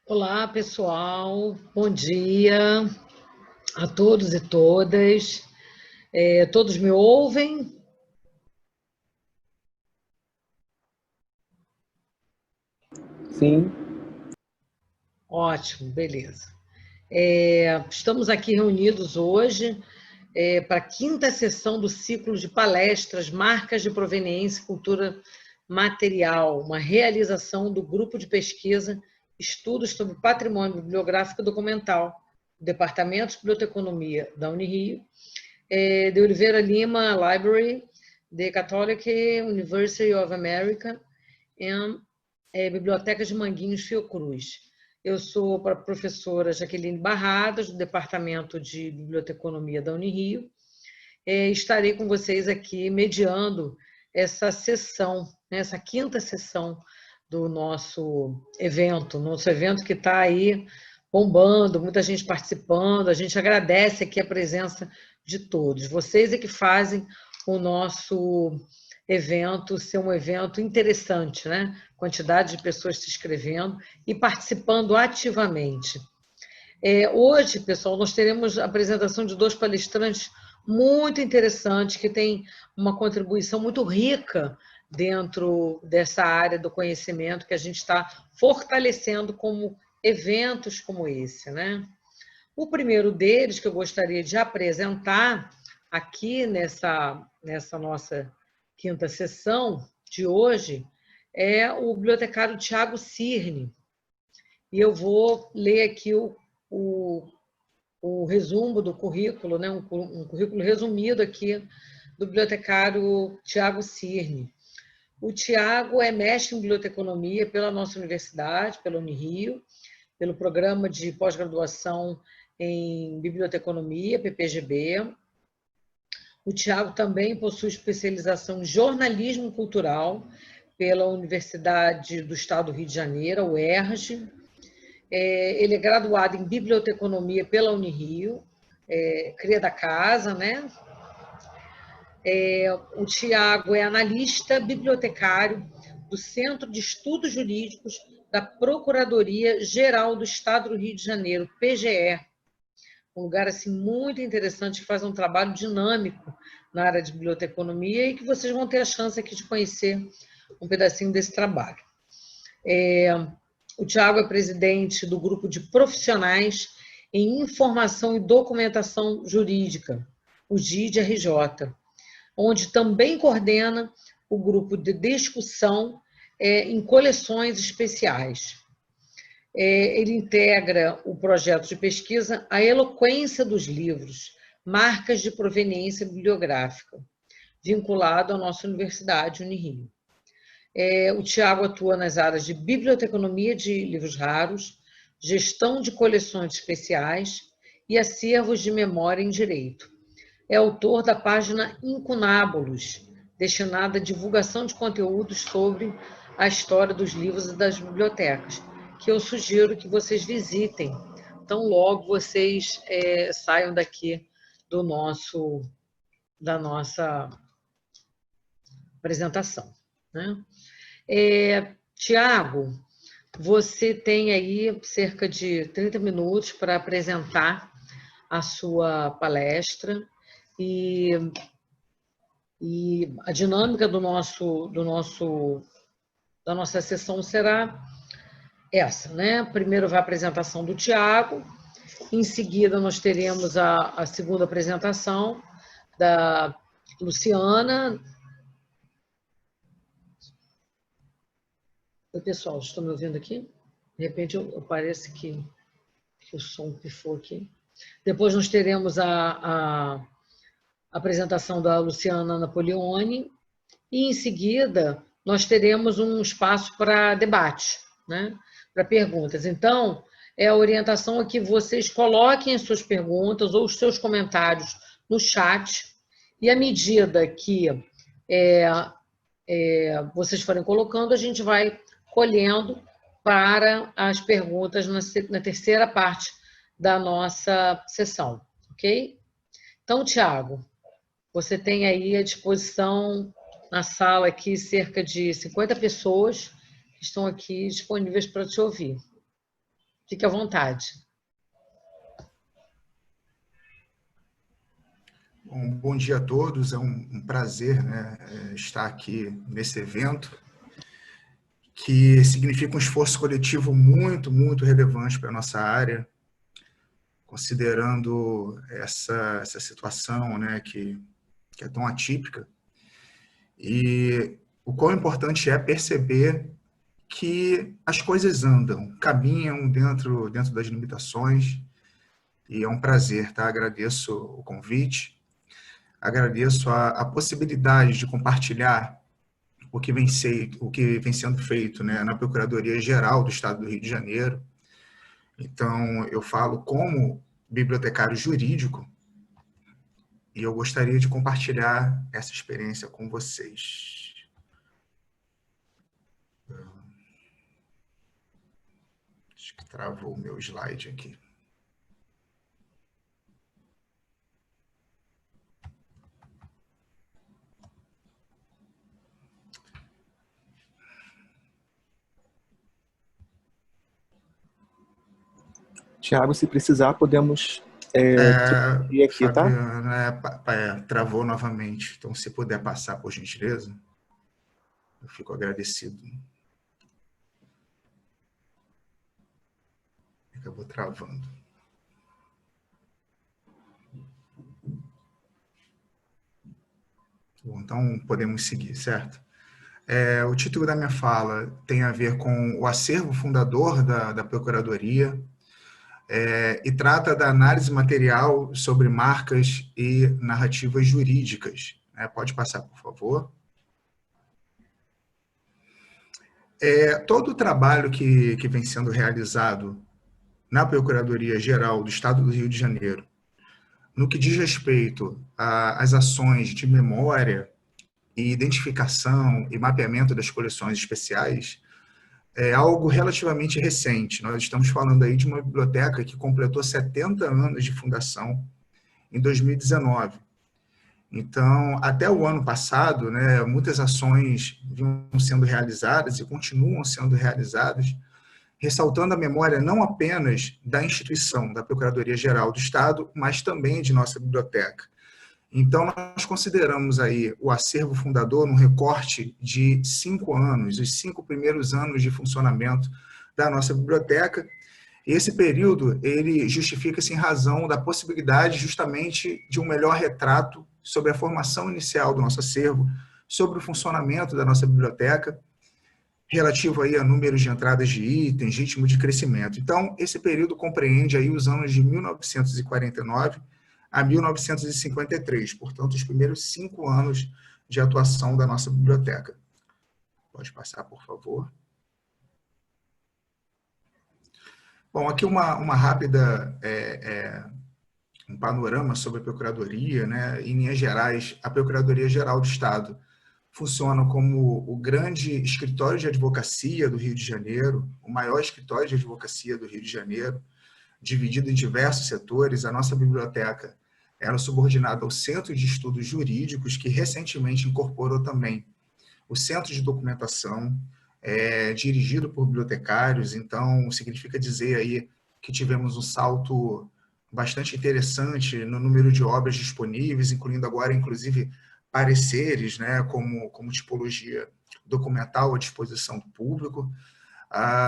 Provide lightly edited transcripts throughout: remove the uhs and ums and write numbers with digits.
Olá, pessoal. Bom dia a todos e todas. Todos me ouvem? Sim. Ótimo, beleza. Estamos aqui reunidos hoje para a quinta sessão do ciclo de palestras Marcas de Proveniência e Cultura Material, uma realização do grupo de pesquisa Estudos sobre Patrimônio Bibliográfico e Documental, do Departamento de Biblioteconomia da Unirio, de Oliveira Lima Library, the Catholic University of America, e Biblioteca de Manguinhos Fiocruz. Eu sou a professora Jaqueline Barradas, do Departamento de Biblioteconomia da Unirio. Estarei com vocês aqui mediando essa sessão, essa quinta sessão do nosso evento que está aí bombando, muita gente participando. A gente agradece aqui a presença de todos. Vocês é que fazem o nosso evento ser um evento interessante, né? Quantidade de pessoas se inscrevendo e participando ativamente. Hoje, pessoal, nós teremos a apresentação de dois palestrantes muito interessantes, que têm uma contribuição muito rica dentro dessa área do conhecimento que a gente está fortalecendo como eventos como esse, né? O primeiro deles, que eu gostaria de apresentar aqui nessa nossa quinta sessão de hoje, é o bibliotecário Tiago Cirne. E eu vou ler aqui o resumo do currículo, né? um currículo resumido aqui do bibliotecário Tiago Cirne. O Tiago é mestre em biblioteconomia pela nossa universidade, pela Unirio, pelo programa de pós-graduação em biblioteconomia, PPGB. O Tiago também possui especialização em jornalismo cultural pela Universidade do Estado do Rio de Janeiro, a UERJ. Ele é graduado em biblioteconomia pela Unirio, cria da casa, né? O Tiago é analista bibliotecário do Centro de Estudos Jurídicos da Procuradoria-Geral do Estado do Rio de Janeiro, PGE. Um lugar assim, muito interessante, que faz um trabalho dinâmico na área de biblioteconomia e que vocês vão ter a chance aqui de conhecer um pedacinho desse trabalho. O Tiago é presidente do grupo de profissionais em informação e documentação jurídica, o GID-RJ, onde também coordena o grupo de discussão em coleções especiais. Ele integra o projeto de pesquisa A Eloquência dos Livros, Marcas de Proveniência Bibliográfica, vinculado à nossa Universidade Unirio. O Tiago atua nas áreas de biblioteconomia de livros raros, gestão de coleções especiais e acervos de memória em direito. É autor da página Incunábulos, destinada à divulgação de conteúdos sobre a história dos livros e das bibliotecas, que eu sugiro que vocês visitem, tão logo vocês saiam daqui da nossa apresentação, né? Tiago, você tem aí cerca de 30 minutos para apresentar a sua palestra e a dinâmica da nossa sessão será essa, né? Primeiro vai a apresentação do Tiago, em seguida nós teremos a segunda apresentação da Luciana. Oi, pessoal, estão me ouvindo aqui? De repente parece que o som pifou aqui. Depois nós teremos a apresentação da Luciana Napoleone e, em seguida, nós teremos um espaço para debate, né? Para perguntas. Então, a orientação é que vocês coloquem as suas perguntas ou os seus comentários no chat e, à medida que vocês forem colocando, a gente vai colhendo para as perguntas na terceira parte da nossa sessão, ok? Então, Tiago, você tem aí à disposição na sala aqui cerca de 50 pessoas que estão aqui disponíveis para te ouvir. Fique à vontade. Bom dia a todos, é um prazer, né, estar aqui nesse evento, que significa um esforço coletivo muito, muito relevante para a nossa área, considerando essa situação, né, que é tão atípica, e o quão importante é perceber que as coisas andam, caminham dentro das limitações, e é um prazer, tá? Agradeço o convite, agradeço a possibilidade de compartilhar o que vem sendo feito, né, na Procuradoria-Geral do Estado do Rio de Janeiro. Então, eu falo como bibliotecário jurídico e eu gostaria de compartilhar essa experiência com vocês. Acho que travou o meu slide aqui. Tiago, se precisar, podemos ir aqui, Fabiana, tá? Travou novamente. Então, se puder passar, por gentileza, eu fico agradecido. Acabou travando. Bom, então, podemos seguir, certo? O título da minha fala tem a ver com o acervo fundador da Procuradoria, e trata da análise material sobre marcas e narrativas jurídicas. Pode passar, por favor. Todo o trabalho que vem sendo realizado na Procuradoria-Geral do Estado do Rio de Janeiro, no que diz respeito às ações de memória e identificação e mapeamento das coleções especiais, é algo relativamente recente. Nós estamos falando aí de uma biblioteca que completou 70 anos de fundação em 2019. Então, até o ano passado, né, muitas ações vinham sendo realizadas e continuam sendo realizadas, ressaltando a memória não apenas da instituição, da Procuradoria-Geral do Estado, mas também de nossa biblioteca. Então, nós consideramos aí o acervo fundador num recorte de 5 anos, os 5 primeiros anos de funcionamento da nossa biblioteca. E esse período, ele justifica-se em razão da possibilidade justamente de um melhor retrato sobre a formação inicial do nosso acervo, sobre o funcionamento da nossa biblioteca, relativo aí a números de entradas de itens, ritmo de crescimento. Então, esse período compreende aí os anos de 1949 a 1953, portanto, os primeiros 5 anos de atuação da nossa biblioteca. Pode passar, por favor. Bom, aqui uma rápida, um panorama sobre a Procuradoria, né? Em linhas gerais, a Procuradoria-Geral do Estado funciona como o grande escritório de advocacia do Rio de Janeiro, o maior escritório de advocacia do Rio de Janeiro, dividido em diversos setores. A nossa biblioteca era subordinada ao Centro de Estudos Jurídicos, que recentemente incorporou também o Centro de Documentação, dirigido por bibliotecários. Então, significa dizer aí que tivemos um salto bastante interessante no número de obras disponíveis, incluindo agora, inclusive, pareceres, né, como tipologia documental à disposição do público.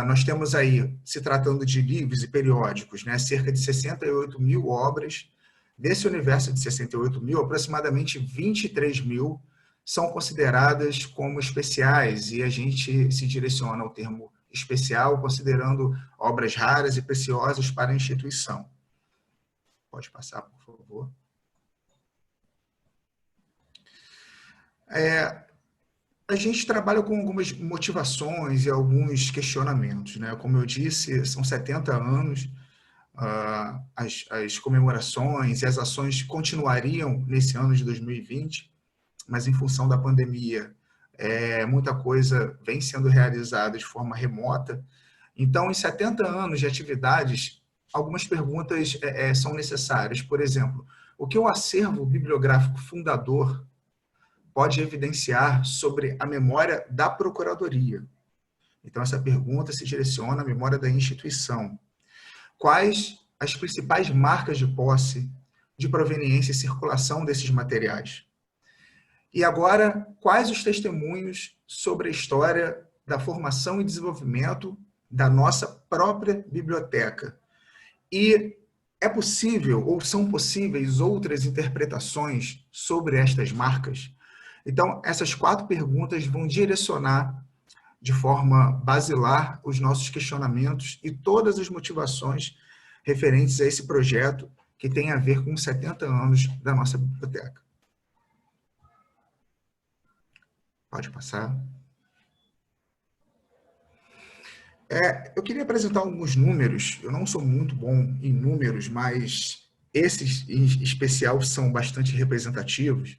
Nós temos aí, se tratando de livros e periódicos, né, cerca de 68 mil obras. Desse universo de 68 mil, aproximadamente 23 mil são consideradas como especiais, e a gente se direciona ao termo especial, considerando obras raras e preciosas para a instituição. Pode passar, por favor. A gente trabalha com algumas motivações e alguns questionamentos, né? Como eu disse, são 70 anos, as comemorações e as ações continuariam nesse ano de 2020, mas em função da pandemia, muita coisa vem sendo realizada de forma remota. Então, em 70 anos de atividades, algumas perguntas são necessárias. Por exemplo, o que o acervo bibliográfico fundador pode evidenciar sobre a memória da Procuradoria? Então, essa pergunta se direciona à memória da instituição. quais as principais marcas de posse, de proveniência e circulação desses materiais. E agora, quais os testemunhos sobre a história da formação e desenvolvimento da nossa própria biblioteca? E é possível, ou são possíveis, outras interpretações sobre estas marcas? Então, essas 4 perguntas vão direcionar de forma basilar os nossos questionamentos e todas as motivações referentes a esse projeto que tem a ver com os 70 anos da nossa biblioteca. Pode passar. Eu queria apresentar alguns números. Eu não sou muito bom em números, mas esses em especial são bastante representativos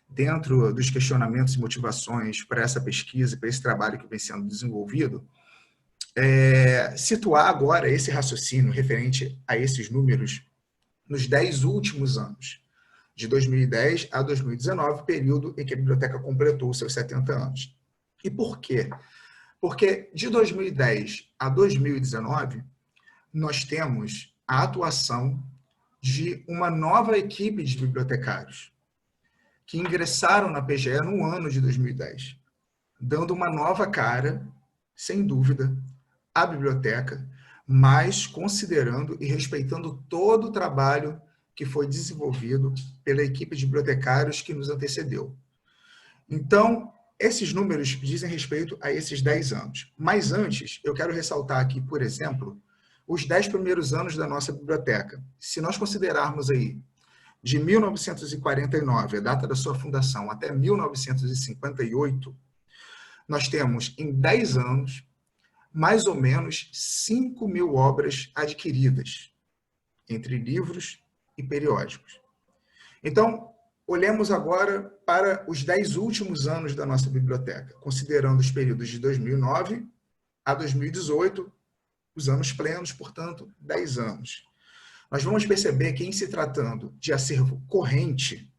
dentro dos questionamentos e motivações para essa pesquisa, para esse trabalho que vem sendo desenvolvido. Situar agora esse raciocínio referente a esses números nos 10 últimos anos, de 2010 a 2019, período em que a biblioteca completou seus 70 anos. E por quê? Porque de 2010 a 2019, nós temos a atuação de uma nova equipe de bibliotecários que ingressaram na PGE no ano de 2010, dando uma nova cara, sem dúvida, à biblioteca, mas considerando e respeitando todo o trabalho que foi desenvolvido pela equipe de bibliotecários que nos antecedeu. Então, esses números dizem respeito a esses 10 anos. Mas antes, eu quero ressaltar aqui, por exemplo, os 10 primeiros anos da nossa biblioteca. Se nós considerarmos aí, de 1949, a data da sua fundação, até 1958, nós temos, em 10 anos, mais ou menos 5.000 obras adquiridas, entre livros e periódicos. Então, olhemos agora para os 10 últimos anos da nossa biblioteca, considerando os períodos de 2009 a 2018, os anos plenos, portanto, 10 anos. Nós vamos perceber que, em se tratando de acervo corrente,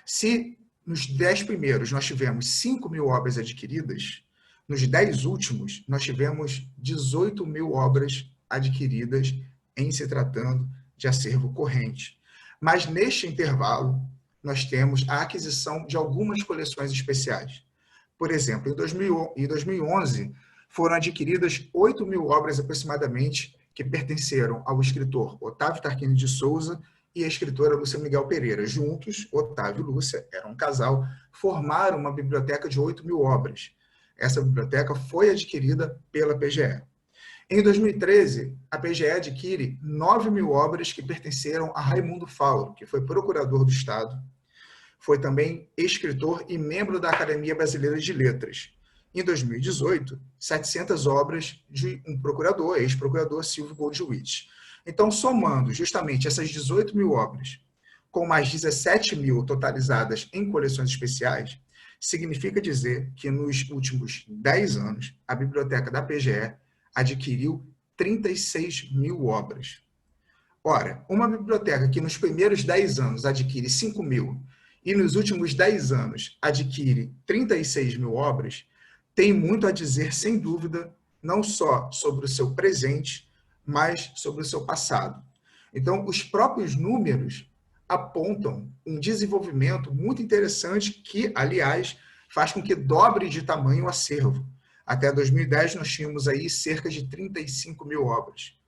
se nos 10 primeiros nós tivemos 5.000 obras adquiridas, nos 10 últimos nós tivemos 18.000 obras adquiridas em se tratando de acervo corrente. Mas neste intervalo, nós temos a aquisição de algumas coleções especiais. Por exemplo, em 2011, foram adquiridas 8.000 obras aproximadamente que pertenceram ao escritor Otávio Tarquini de Souza e a escritora Lúcia Miguel Pereira. Juntos, Otávio e Lúcia, eram um casal, formaram uma biblioteca de 8.000 obras. Essa biblioteca foi adquirida pela PGE. Em 2013, a PGE adquire 9.000 obras que pertenceram a Raimundo Fauro, que foi procurador do Estado, foi também escritor e membro da Academia Brasileira de Letras. Em 2018, 700 obras de um procurador, ex-procurador Silvio Goldschmidt. Então, somando justamente essas 18.000 obras, com mais 17.000 totalizadas em coleções especiais, significa dizer que nos últimos 10 anos, a biblioteca da PGE adquiriu 36.000 obras. Ora, uma biblioteca que nos primeiros 10 anos adquire 5.000 e nos últimos 10 anos adquire 36.000 obras, tem muito a dizer, sem dúvida, não só sobre o seu presente, mas sobre o seu passado. Então, os próprios números apontam um desenvolvimento muito interessante que, aliás, faz com que dobre de tamanho o acervo. Até 2010, nós tínhamos aí cerca de 35.000 obras.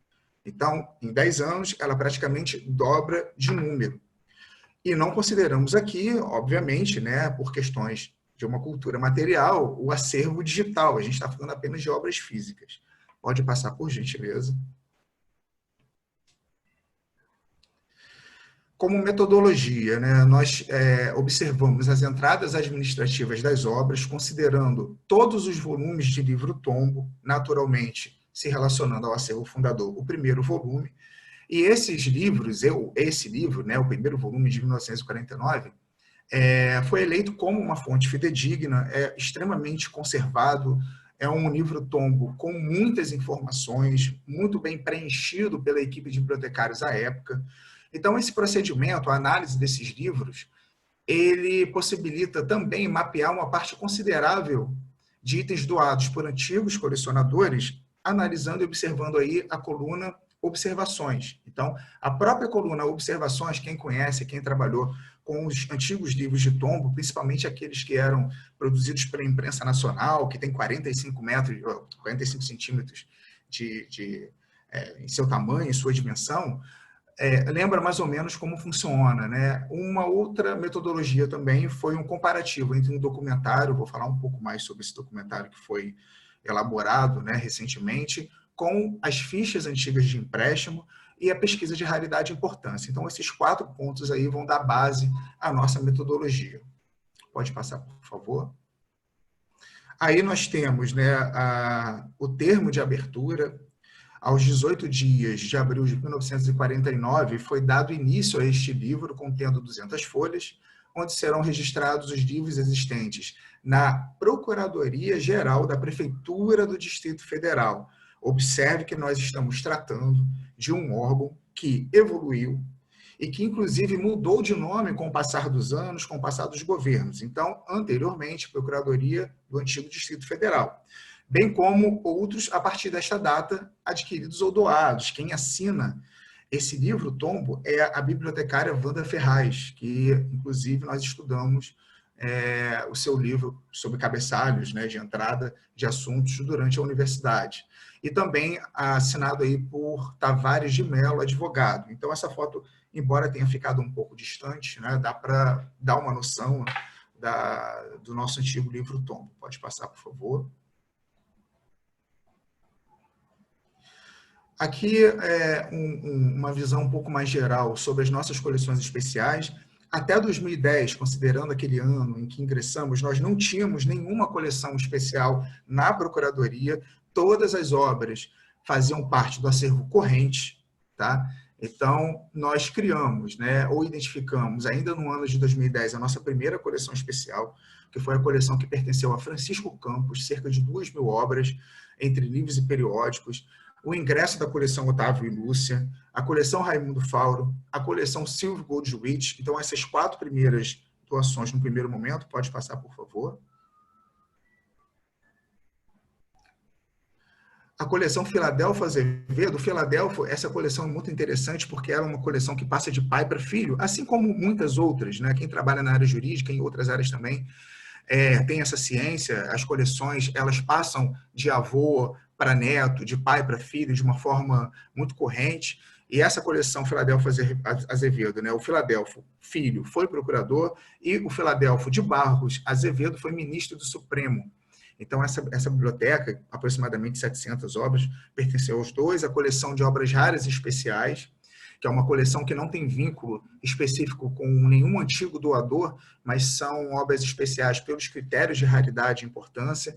Então, em 10 anos, ela praticamente dobra de número. E não consideramos aqui, obviamente, né, por questões de uma cultura material, o acervo digital. A gente está falando apenas de obras físicas. Pode passar, por gentileza. Como metodologia, né, nós observamos as entradas administrativas das obras, considerando todos os volumes de livro-tombo, naturalmente se relacionando ao acervo fundador, o primeiro volume. E esses livros, esse livro, né, o primeiro volume de 1949, foi eleito como uma fonte fidedigna, é extremamente conservado, é um livro-tombo com muitas informações, muito bem preenchido pela equipe de bibliotecários à época. Então, esse procedimento, a análise desses livros, ele possibilita também mapear uma parte considerável de itens doados por antigos colecionadores, analisando e observando aí a coluna Observações. Então, a própria coluna Observações, quem conhece, quem trabalhou com os antigos livros de Tombo, principalmente aqueles que eram produzidos pela imprensa nacional, que tem 45 centímetros em seu tamanho, em sua dimensão, lembra mais ou menos como funciona, né? Uma outra metodologia também foi um comparativo entre um documentário, vou falar um pouco mais sobre esse documentário que foi elaborado, né, recentemente, com as fichas antigas de empréstimo e a pesquisa de raridade e importância. Então, esses 4 pontos aí vão dar base à nossa metodologia. Pode passar, por favor. Aí nós temos, né, o termo de abertura. Aos 18 dias de abril de 1949, foi dado início a este livro, contendo 200 folhas, onde serão registrados os livros existentes na Procuradoria-Geral da Prefeitura do Distrito Federal. Observe que nós estamos tratando de um órgão que evoluiu e que, inclusive, mudou de nome com o passar dos anos, com o passar dos governos. Então, anteriormente, Procuradoria do antigo Distrito Federal, bem como outros a partir desta data adquiridos ou doados. Quem assina esse livro, Tombo, é a bibliotecária Wanda Ferraz, que, inclusive, nós estudamos o seu livro sobre cabeçalhos, né, de entrada de assuntos durante a universidade. E também assinado aí por Tavares de Mello, advogado. Então, essa foto, embora tenha ficado um pouco distante, né, dá para dar uma noção do nosso antigo livro Tombo. Pode passar, por favor. Aqui é uma visão um pouco mais geral sobre as nossas coleções especiais. Até 2010, considerando aquele ano em que ingressamos, nós não tínhamos nenhuma coleção especial na Procuradoria. Todas as obras faziam parte do acervo corrente, tá? Então, nós criamos, né, ou identificamos, ainda no ano de 2010, a nossa primeira coleção especial, que foi a coleção que pertenceu a Francisco Campos, cerca de 2.000 obras, entre livros e periódicos, o ingresso da coleção Otávio e Lúcia, a coleção Raimundo Fauro, a coleção Silvio Goldschmidt. Então, essas 4 primeiras doações no primeiro momento, pode passar, por favor. A coleção Filadelfo Azevedo. Filadelfo, essa coleção é muito interessante porque ela é uma coleção que passa de pai para filho, assim como muitas outras, né? Quem trabalha na área jurídica, em outras áreas também, tem essa ciência. As coleções, elas passam de avô para neto, de pai para filho, de uma forma muito corrente. E essa coleção Filadelfo Azevedo, né? O Filadelfo, filho, foi procurador, e o Filadelfo de Barros Azevedo foi ministro do Supremo. Então, essa biblioteca, aproximadamente 700 obras, pertenceu aos dois. A coleção de obras raras e especiais, que é uma coleção que não tem vínculo específico com nenhum antigo doador, mas são obras especiais pelos critérios de raridade e importância.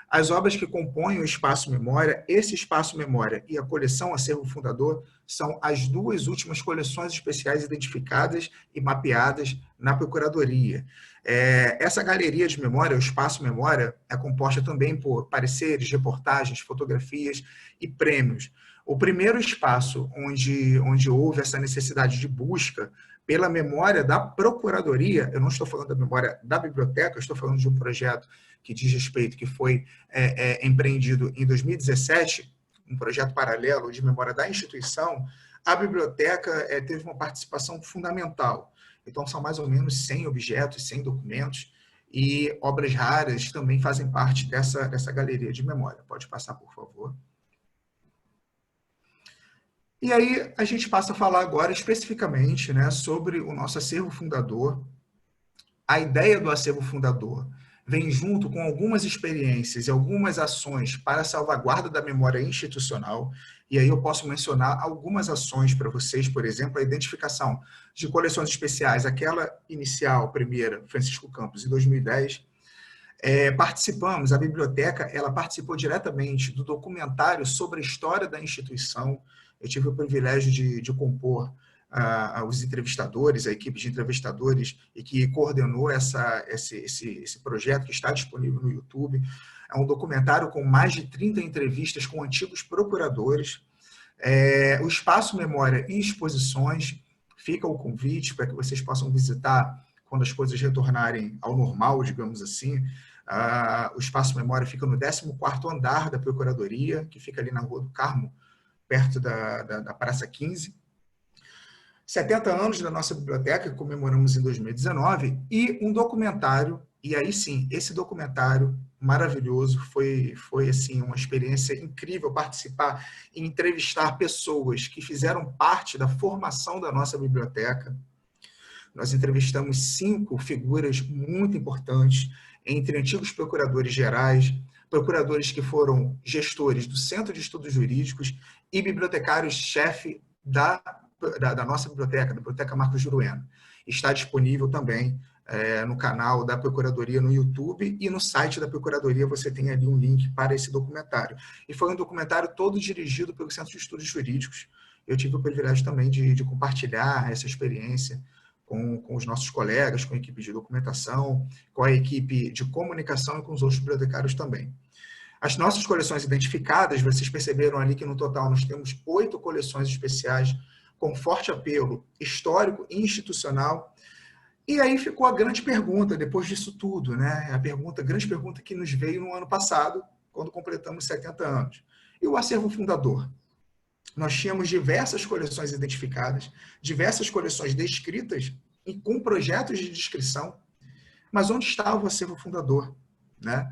As obras que compõem o Espaço Memória, esse Espaço Memória e a coleção Acervo Fundador são as 2 últimas coleções especiais identificadas e mapeadas na Procuradoria. Essa galeria de memória, o Espaço Memória, é composta também por pareceres, reportagens, fotografias e prêmios. O primeiro espaço onde houve essa necessidade de busca pela memória da Procuradoria, eu não estou falando da memória da biblioteca, eu estou falando de um projeto que diz respeito, que foi empreendido em 2017, um projeto paralelo de memória da instituição. A biblioteca teve uma participação fundamental. Então, são mais ou menos 100 objetos, 100 documentos, e obras raras também fazem parte dessa galeria de memória. Pode passar, por favor. E aí, a gente passa a falar agora especificamente, né, sobre o nosso acervo fundador. A ideia do acervo fundador vem junto com algumas experiências e algumas ações para a salvaguarda da memória institucional. E aí eu posso mencionar algumas ações para vocês, por exemplo, a identificação de coleções especiais, aquela inicial, primeira, Francisco Campos, em 2010. Participamos, a biblioteca, ela participou diretamente do documentário sobre a história da instituição. Eu tive o privilégio de compor os entrevistadores, a equipe de entrevistadores, e que coordenou esse projeto que está disponível no YouTube. É um documentário com mais de 30 entrevistas com antigos procuradores. O Espaço Memória e Exposições, fica o convite para que vocês possam visitar quando as coisas retornarem ao normal, digamos assim. O Espaço Memória fica no 14º andar da Procuradoria, que fica ali na Rua do Carmo, perto da Praça 15. 70 anos da nossa biblioteca, que comemoramos em 2019, e um documentário, e aí sim, esse documentário maravilhoso, foi assim, uma experiência incrível participar e entrevistar pessoas que fizeram parte da formação da nossa biblioteca. Nós entrevistamos 5 figuras muito importantes, entre antigos procuradores gerais, procuradores que foram gestores do Centro de Estudos Jurídicos e bibliotecários-chefe da nossa biblioteca, da Biblioteca Marcos Juruena. Está disponível também no canal da Procuradoria no YouTube, e no site da Procuradoria você tem ali um link para esse documentário. E foi um documentário todo dirigido pelo Centro de Estudos Jurídicos. Eu tive o privilégio também de compartilhar essa experiência com os nossos colegas, com a equipe de documentação, com a equipe de comunicação e com os outros bibliotecários também. As nossas coleções identificadas, vocês perceberam ali que no total nós temos 8 coleções especiais com forte apelo histórico e institucional. E aí ficou a grande pergunta, depois disso tudo, né? A grande pergunta que nos veio no ano passado, quando completamos 70 anos. E o acervo fundador? Nós tínhamos diversas coleções identificadas, diversas coleções descritas e com projetos de descrição, mas onde estava o acervo fundador, né?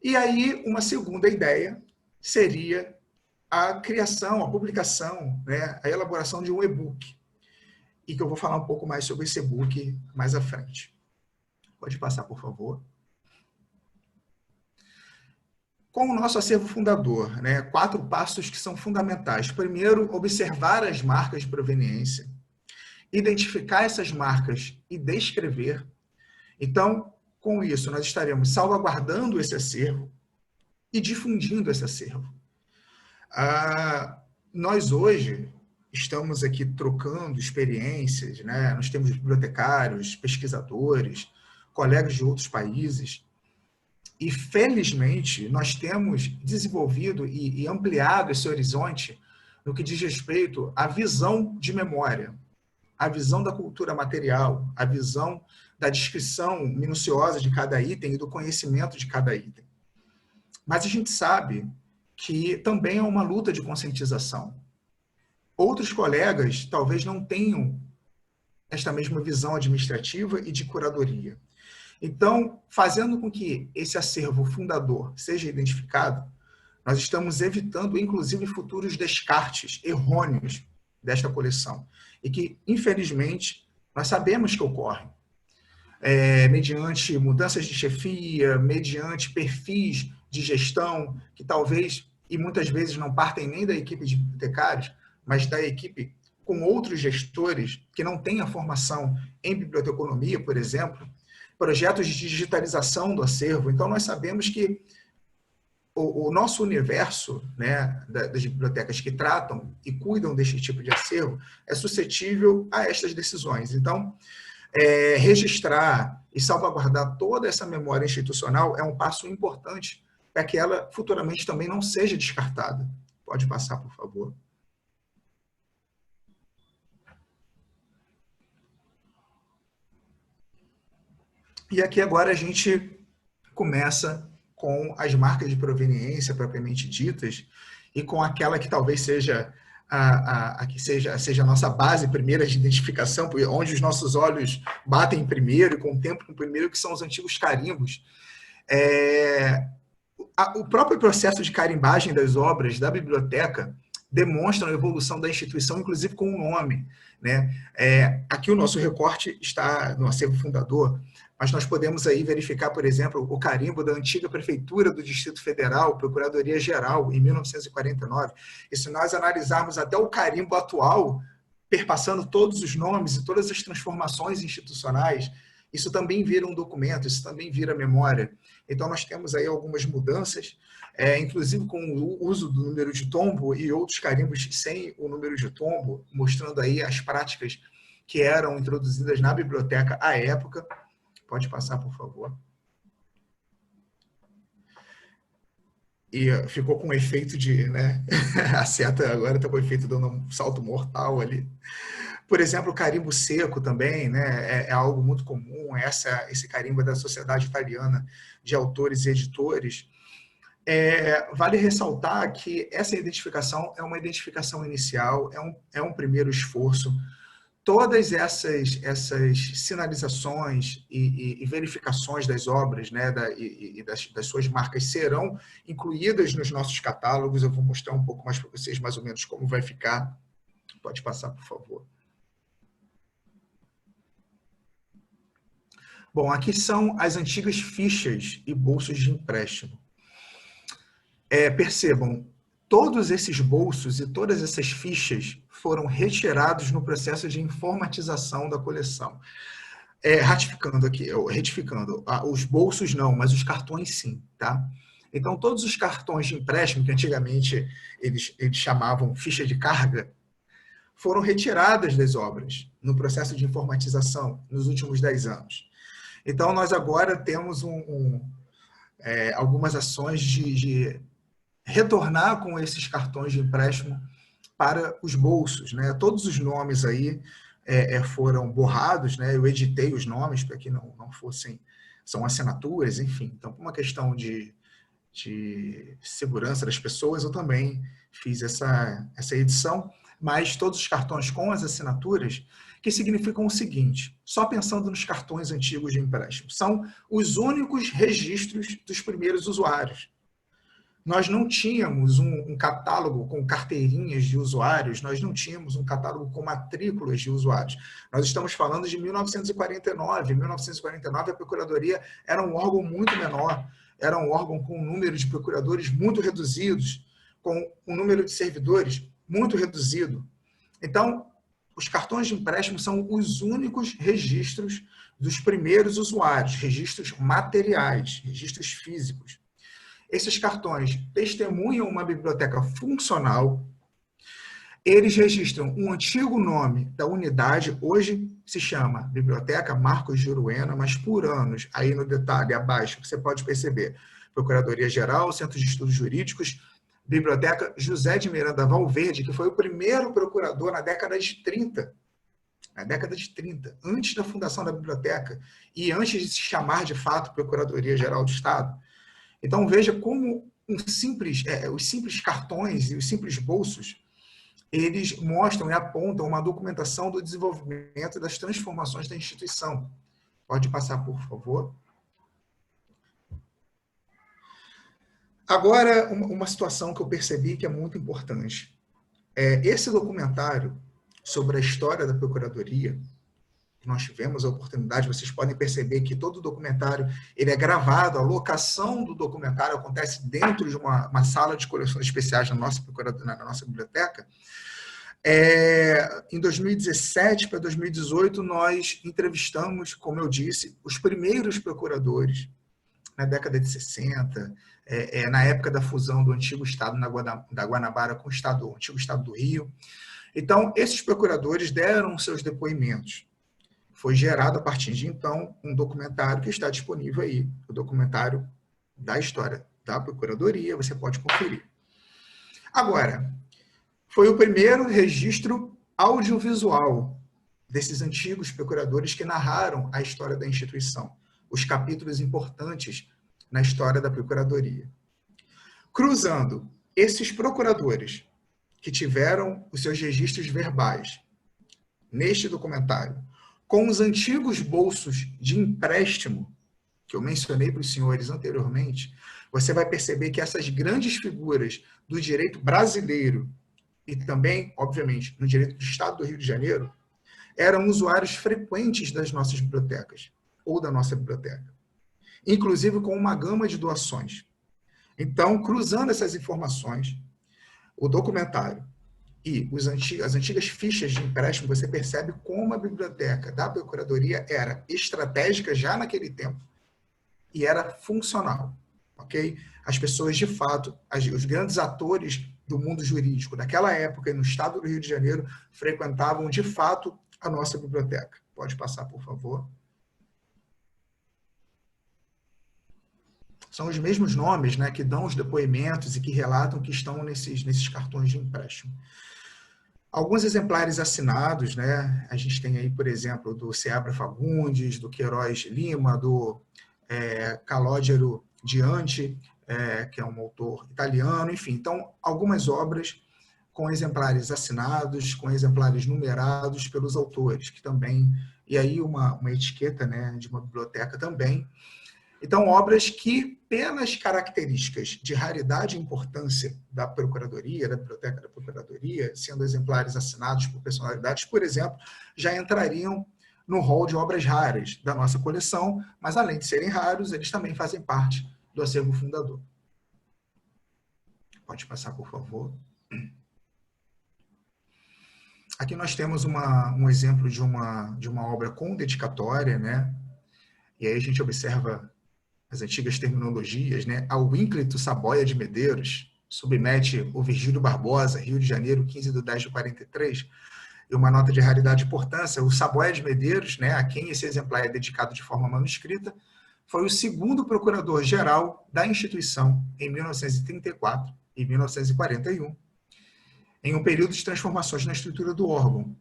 E aí, uma segunda ideia seria a criação, a publicação, né, a elaboração de um e-book, e que eu vou falar um pouco mais sobre esse e-book mais à frente. Pode passar, por favor. Com o nosso acervo fundador, né, 4 passos que são fundamentais. Primeiro, observar as marcas de proveniência, identificar essas marcas e descrever. Então, com isso, nós estaremos salvaguardando esse acervo e difundindo esse acervo. Nós hoje estamos aqui trocando experiências, né? Nós temos bibliotecários, pesquisadores, colegas de outros países, e felizmente nós temos desenvolvido e ampliado esse horizonte no que diz respeito à visão de memória, a visão da cultura material, a visão da descrição minuciosa de cada item e do conhecimento de cada item. Mas a gente sabe que também é uma luta de conscientização. Outros colegas talvez não tenham esta mesma visão administrativa e de curadoria. Então, fazendo com que esse acervo fundador seja identificado, nós estamos evitando, inclusive, futuros descartes errôneos desta coleção, e que, infelizmente, nós sabemos que ocorrem. Mediante mudanças de chefia, mediante perfis de gestão, que talvez, e muitas vezes não partem nem da equipe de bibliotecários, mas da equipe com outros gestores que não têm a formação em biblioteconomia, por exemplo, projetos de digitalização do acervo. Então, nós sabemos que o nosso universo, né, das bibliotecas que tratam e cuidam deste tipo de acervo é suscetível a estas decisões. Então, registrar e salvaguardar toda essa memória institucional é um passo importante para que ela futuramente também não seja descartada. Pode passar, por favor. E aqui agora a gente começa com as marcas de proveniência propriamente ditas e com aquela que talvez seja seja a nossa base primeira de identificação, onde os nossos olhos batem primeiro e contemplam primeiro, que são os antigos carimbos. O próprio processo de carimbagem das obras da biblioteca demonstra a evolução da instituição, inclusive com o nome, né? Aqui o nosso recorte está no acervo fundador, mas nós podemos aí verificar, por exemplo, o carimbo da antiga prefeitura do Distrito Federal, Procuradoria-Geral, em 1949. E se nós analisarmos até o carimbo atual, perpassando todos os nomes e todas as transformações institucionais, isso também vira um documento, isso também vira memória. Então, nós temos aí algumas mudanças, inclusive com o uso do número de tombo e outros carimbos sem o número de tombo, mostrando aí as práticas que eram introduzidas na biblioteca à época. Pode passar, por favor. E ficou com um efeito de, né? A seta agora está com o efeito dando um salto mortal ali. Por exemplo, o carimbo seco também, né? É algo muito comum. Esse carimbo é da Sociedade Italiana de Autores e Editores. Vale ressaltar que essa identificação é uma identificação inicial, é um primeiro esforço. Todas essas sinalizações e verificações das obras, né, das suas marcas serão incluídas nos nossos catálogos. Eu vou mostrar um pouco mais para vocês, mais ou menos, como vai ficar. Pode passar, por favor. Bom, aqui são as antigas fichas e bolsos de empréstimo. Percebam, todos esses bolsos e todas essas fichas foram retirados no processo de informatização da coleção. Retificando, os bolsos não, mas os cartões sim, tá? Então, todos os cartões de empréstimo, que antigamente eles chamavam ficha de carga, foram retiradas das obras no processo de informatização nos últimos 10 anos. Então, nós agora temos algumas ações de retornar com esses cartões de empréstimo para os bolsos, né? Todos os nomes aí foram borrados, né? Eu editei os nomes para que não fossem, são assinaturas, enfim. Então, por uma questão de segurança das pessoas, eu também fiz essa edição, mas todos os cartões com as assinaturas, que significam o seguinte, só pensando nos cartões antigos de empréstimo, são os únicos registros dos primeiros usuários. Nós não tínhamos um catálogo com carteirinhas de usuários, nós não tínhamos um catálogo com matrículas de usuários. Nós estamos falando de 1949. Em 1949, a Procuradoria era um órgão muito menor, era um órgão com um número de procuradores muito reduzidos, com um número de servidores muito reduzido. Então, os cartões de empréstimo são os únicos registros dos primeiros usuários, registros materiais, registros físicos. Esses cartões testemunham uma biblioteca funcional, eles registram um antigo nome da unidade, hoje se chama Biblioteca Marcos Juruena, mas por anos, aí no detalhe abaixo, você pode perceber, Procuradoria-Geral, Centro de Estudos Jurídicos, Biblioteca José de Miranda Valverde, que foi o primeiro procurador na década de 30, antes da fundação da biblioteca e antes de se chamar de fato Procuradoria-Geral do Estado. Então veja como os simples cartões e os simples bolsos, eles mostram e apontam uma documentação do desenvolvimento e das transformações da instituição. Pode passar, por favor. Agora, uma situação que eu percebi que é muito importante. Esse documentário sobre a história da Procuradoria, que nós tivemos a oportunidade, vocês podem perceber que todo o documentário ele é gravado, a locação do documentário acontece dentro de uma sala de coleções especiais na nossa biblioteca. Em 2017 para 2018, nós entrevistamos, como eu disse, os primeiros procuradores na década de 60, na época da fusão do antigo estado da Guanabara com o antigo estado do Rio. Então, esses procuradores deram seus depoimentos. Foi gerado, a partir de então, um documentário que está disponível aí, o documentário da história da Procuradoria, você pode conferir. Agora, foi o primeiro registro audiovisual desses antigos procuradores que narraram a história da instituição, os capítulos importantes na história da Procuradoria. Cruzando esses procuradores que tiveram os seus registros verbais neste documentário, com os antigos bolsos de empréstimo, que eu mencionei para os senhores anteriormente, você vai perceber que essas grandes figuras do direito brasileiro e também, obviamente, no direito do Estado do Rio de Janeiro, eram usuários frequentes das nossas bibliotecas, ou da nossa biblioteca, inclusive com uma gama de doações. Então, cruzando essas informações, o documentário e as antigas fichas de empréstimo, você percebe como a biblioteca da Procuradoria era estratégica já naquele tempo e era funcional, ok? As pessoas, de fato, os grandes atores do mundo jurídico daquela época e no estado do Rio de Janeiro frequentavam, de fato, a nossa biblioteca. Pode passar, por favor. São os mesmos nomes, né, que dão os depoimentos e que relatam que estão nesses cartões de empréstimo. Alguns exemplares assinados, né? A gente tem aí, por exemplo, do Seabra Fagundes, do Queiroz Lima, do Calógero Diante, que é um autor italiano, enfim. Então, algumas obras com exemplares assinados, com exemplares numerados pelos autores, que também, e aí uma etiqueta, né, de uma biblioteca também. Então, obras que, pelas características de raridade e importância da Procuradoria, da Biblioteca da Procuradoria, sendo exemplares assinados por personalidades, por exemplo, já entrariam no rol de obras raras da nossa coleção, mas além de serem raros, eles também fazem parte do acervo fundador. Pode passar, por favor. Aqui nós temos um exemplo de uma obra com dedicatória, né? E aí a gente observa as antigas terminologias, né? Ao ínclito Saboia de Medeiros, submete o Virgílio Barbosa, Rio de Janeiro, 15/10/43, e uma nota de raridade e importância. O Saboia de Medeiros, né, a quem esse exemplar é dedicado de forma manuscrita, foi o segundo procurador-geral da instituição em 1934 e 1941, em um período de transformações na estrutura do órgão.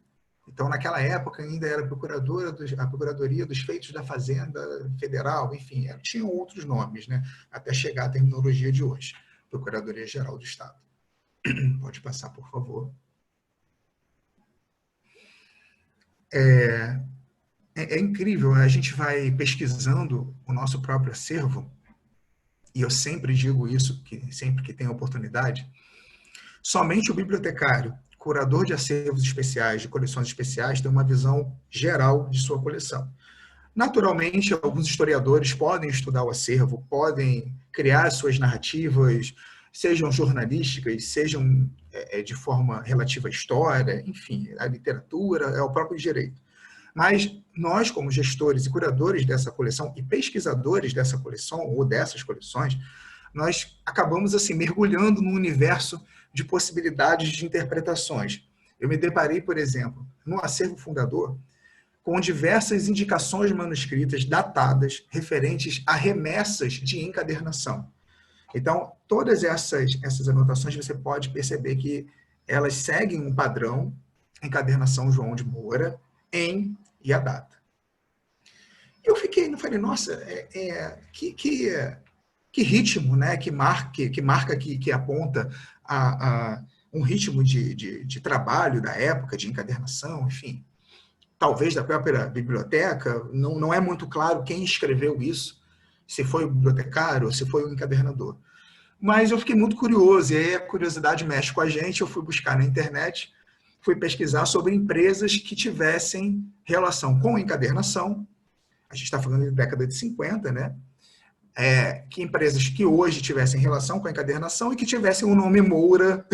Então, naquela época, ainda era a Procuradoria dos Feitos da Fazenda Federal, enfim, tinham outros nomes, né, até chegar à terminologia de hoje, Procuradoria-Geral do Estado. Pode passar, por favor. É incrível, a gente vai pesquisando o nosso próprio acervo, e eu sempre digo isso, que sempre que tem oportunidade, somente o bibliotecário, curador de acervos especiais, de coleções especiais, tem uma visão geral de sua coleção. Naturalmente, alguns historiadores podem estudar o acervo, podem criar suas narrativas, sejam jornalísticas, sejam de forma relativa à história, enfim, à literatura, é o próprio direito. Mas nós, como gestores e curadores dessa coleção e pesquisadores dessa coleção ou dessas coleções, nós acabamos assim mergulhando num universo de possibilidades de interpretações. Eu me deparei, por exemplo, no acervo fundador, com diversas indicações manuscritas datadas referentes a remessas de encadernação. Então, todas essas anotações você pode perceber que elas seguem um padrão, encadernação João de Moura, e a data. Eu falei, nossa, que ritmo, né? Que marca, que aponta um ritmo de trabalho da época, de encadernação, enfim. Talvez da própria biblioteca, não é muito claro quem escreveu isso, se foi o bibliotecário ou se foi o encadernador. Mas eu fiquei muito curioso, e aí a curiosidade mexe com a gente, eu fui buscar na internet, fui pesquisar sobre empresas que tivessem relação com encadernação, a gente está falando de década de 50, né? Que empresas que hoje tivessem relação com a encadernação e que tivessem o nome Moura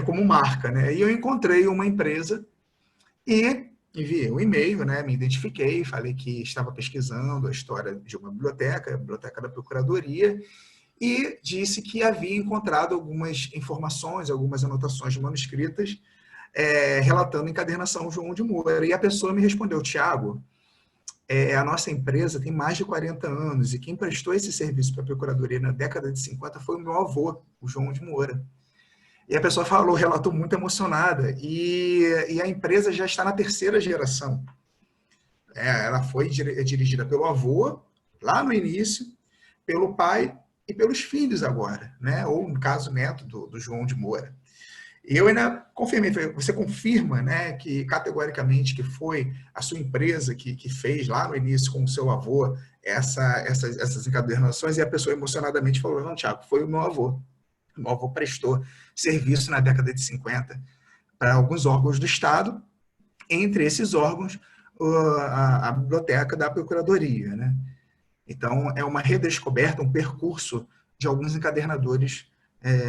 como marca, né? E eu encontrei uma empresa e enviei um e-mail, né? Me identifiquei, falei que estava pesquisando a história de uma biblioteca, a Biblioteca da Procuradoria, e disse que havia encontrado algumas informações, algumas anotações manuscritas relatando a encadernação João de Moura. E a pessoa me respondeu, Tiago, a nossa empresa tem mais de 40 anos e quem prestou esse serviço para a Procuradoria na década de 50 foi o meu avô, o João de Moura. E a pessoa relatou muito emocionada, e a empresa já está na 3ª geração. Ela foi dirigida pelo avô, lá no início, pelo pai e pelos filhos agora, né? Ou, no caso, neto do João de Moura. E eu ainda confirmei, você confirma, né, que categoricamente que foi a sua empresa que fez lá no início com o seu avô essas encadernações? E a pessoa emocionadamente falou, não, Tiago, foi o meu avô. O meu avô prestou serviço na década de 50 para alguns órgãos do Estado, entre esses órgãos a biblioteca da Procuradoria, né? Então, é uma redescoberta, um percurso de alguns encadernadores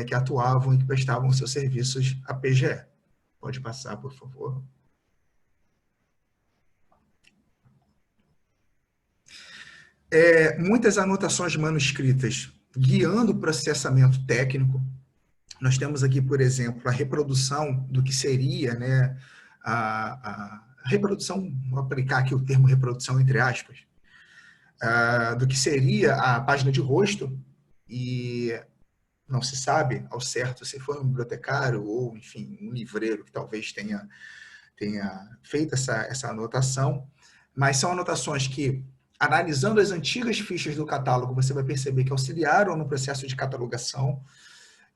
que atuavam e que prestavam seus serviços à PGE. Pode passar, por favor. Muitas anotações manuscritas guiando o processamento técnico. Nós temos aqui, por exemplo, a reprodução do que seria, né, a reprodução, vou aplicar aqui o termo reprodução entre aspas, do que seria a página de rosto, e não se sabe ao certo se foi um bibliotecário ou, enfim, um livreiro que talvez tenha feito essa anotação, mas são anotações que analisando as antigas fichas do catálogo, você vai perceber que auxiliaram no processo de catalogação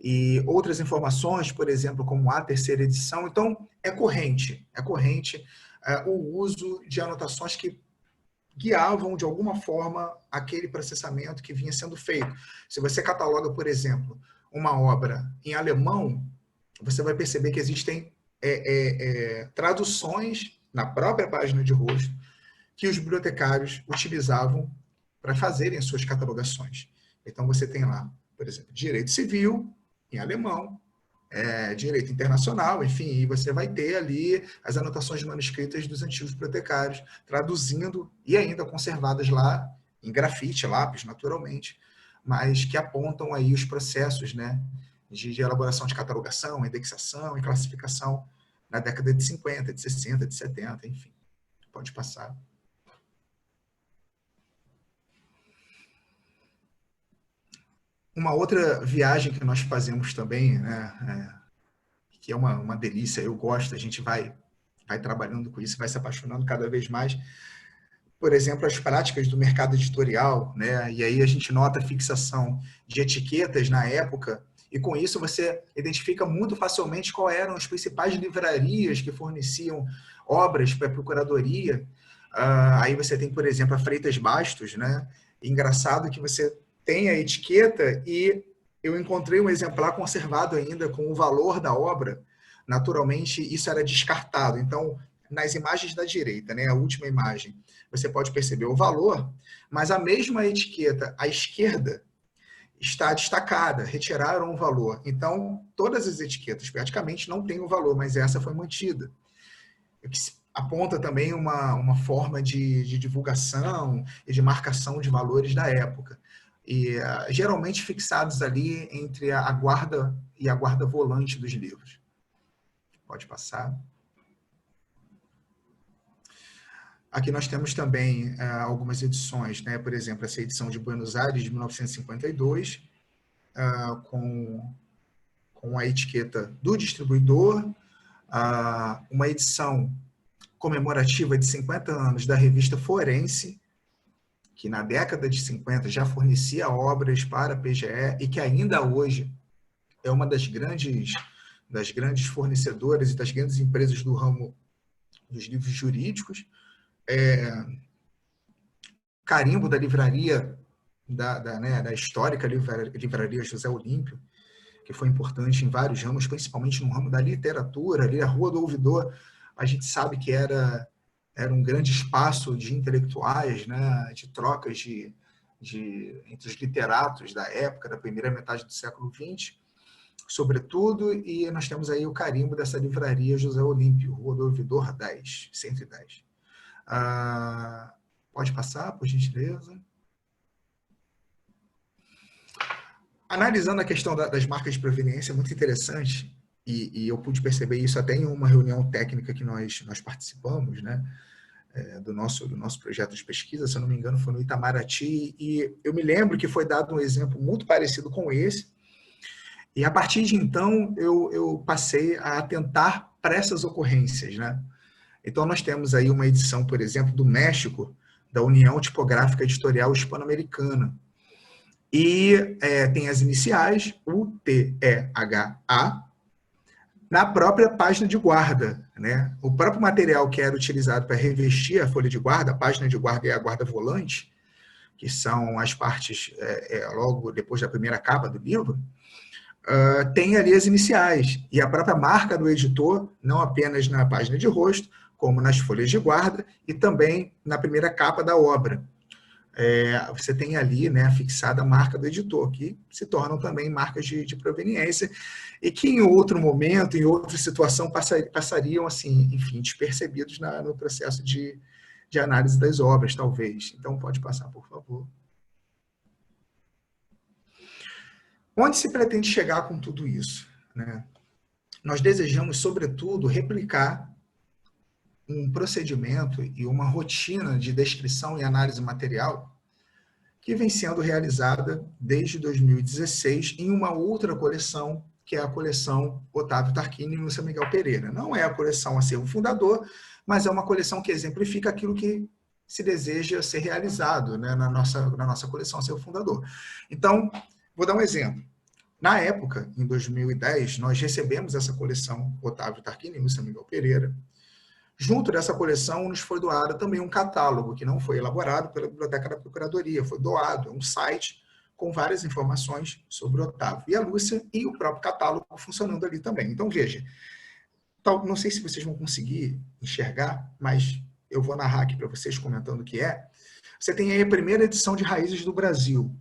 e outras informações, por exemplo, como a terceira edição. Então, é corrente o uso de anotações que guiavam, de alguma forma, aquele processamento que vinha sendo feito. Se você cataloga, por exemplo, uma obra em alemão, você vai perceber que existem traduções na própria página de rosto que os bibliotecários utilizavam para fazerem as suas catalogações. Então, você tem lá, por exemplo, direito civil, em alemão, direito internacional, enfim, e você vai ter ali as anotações manuscritas dos antigos bibliotecários, traduzindo e ainda conservadas lá em grafite, lápis, naturalmente, mas que apontam aí os processos, né, de elaboração de catalogação, indexação e classificação na década de 50, de 60, de 70, enfim. Pode passar. Uma outra viagem que nós fazemos também, né, que é uma delícia, eu gosto, a gente vai trabalhando com isso, vai se apaixonando cada vez mais. Por exemplo, as práticas do mercado editorial, né, e aí a gente nota a fixação de etiquetas na época, e com isso você identifica muito facilmente quais eram as principais livrarias que forneciam obras para a procuradoria. Aí você tem, por exemplo, a Freitas Bastos, né? Engraçado que você tem a etiqueta e eu encontrei um exemplar conservado ainda com o valor da obra. Naturalmente, isso era descartado. Então, nas imagens da direita, né, a última imagem, você pode perceber o valor, mas a mesma etiqueta à esquerda está destacada, retiraram o valor. Então, todas as etiquetas praticamente não têm o valor, mas essa foi mantida. O que aponta também uma forma de divulgação e de marcação de valores da época. E geralmente fixados ali entre a guarda e a guarda volante dos livros. Pode passar. Aqui nós temos também algumas edições, né? Por exemplo, essa edição de Buenos Aires, de 1952, com a etiqueta do distribuidor, uma edição comemorativa de 50 anos da revista Forense, que na década de 50 já fornecia obras para a PGE e que ainda hoje é uma das grandes fornecedoras e das grandes empresas do ramo dos livros jurídicos. Carimbo da livraria, da histórica livraria José Olímpio, que foi importante em vários ramos, principalmente no ramo da literatura. Ali a Rua do Ouvidor, a gente sabe que era um grande espaço de intelectuais, né, de trocas entre os literatos da época, da primeira metade do século XX, sobretudo, e nós temos aí o carimbo dessa livraria José Olímpio, Rua do Ouvidor 10, 110. Pode passar, por gentileza. Analisando a questão das marcas de proveniência, é muito interessante, e eu pude perceber isso até em uma reunião técnica que nós participamos, né, do nosso projeto de pesquisa, se eu não me engano, foi no Itamaraty, e eu me lembro que foi dado um exemplo muito parecido com esse, e a partir de então eu passei a atentar para essas ocorrências, né? Então nós temos aí uma edição, por exemplo, do México, da União Tipográfica Editorial Hispano-Americana, e tem as iniciais, UTEHA, na própria página de guarda, né? O próprio material que era utilizado para revestir a folha de guarda, a página de guarda e a guarda volante, que são as partes logo depois da primeira capa do livro, tem ali as iniciais e a própria marca do editor, não apenas na página de rosto, como nas folhas de guarda e também na primeira capa da obra. Você tem ali, né, fixada a marca do editor, que se tornam também marcas de proveniência e que em outro momento, em outra situação, passariam, assim, enfim, despercebidos no processo de análise das obras, talvez. Então, pode passar, por favor. Onde se pretende chegar com tudo isso, né? Nós desejamos, sobretudo, replicar um procedimento e uma rotina de descrição e análise material que vem sendo realizada desde 2016 em uma outra coleção, que é a coleção Otávio Tarquini e Lúcia Miguel Pereira. Não é a coleção Acervo Fundador, mas é uma coleção que exemplifica aquilo que se deseja ser realizado, né, na nossa coleção, seu fundador. Então, vou dar um exemplo. Na época, em 2010, nós recebemos essa coleção Otávio Tarquini e Lúcia Miguel Pereira. Junto dessa coleção, nos foi doado também um catálogo, que não foi elaborado pela Biblioteca da Procuradoria, foi doado, é um site com várias informações sobre o Otávio e a Lúcia, e o próprio catálogo funcionando ali também. Então, veja, não sei se vocês vão conseguir enxergar, mas eu vou narrar aqui para vocês, comentando o que é. Você tem aí a primeira edição de Raízes do Brasil,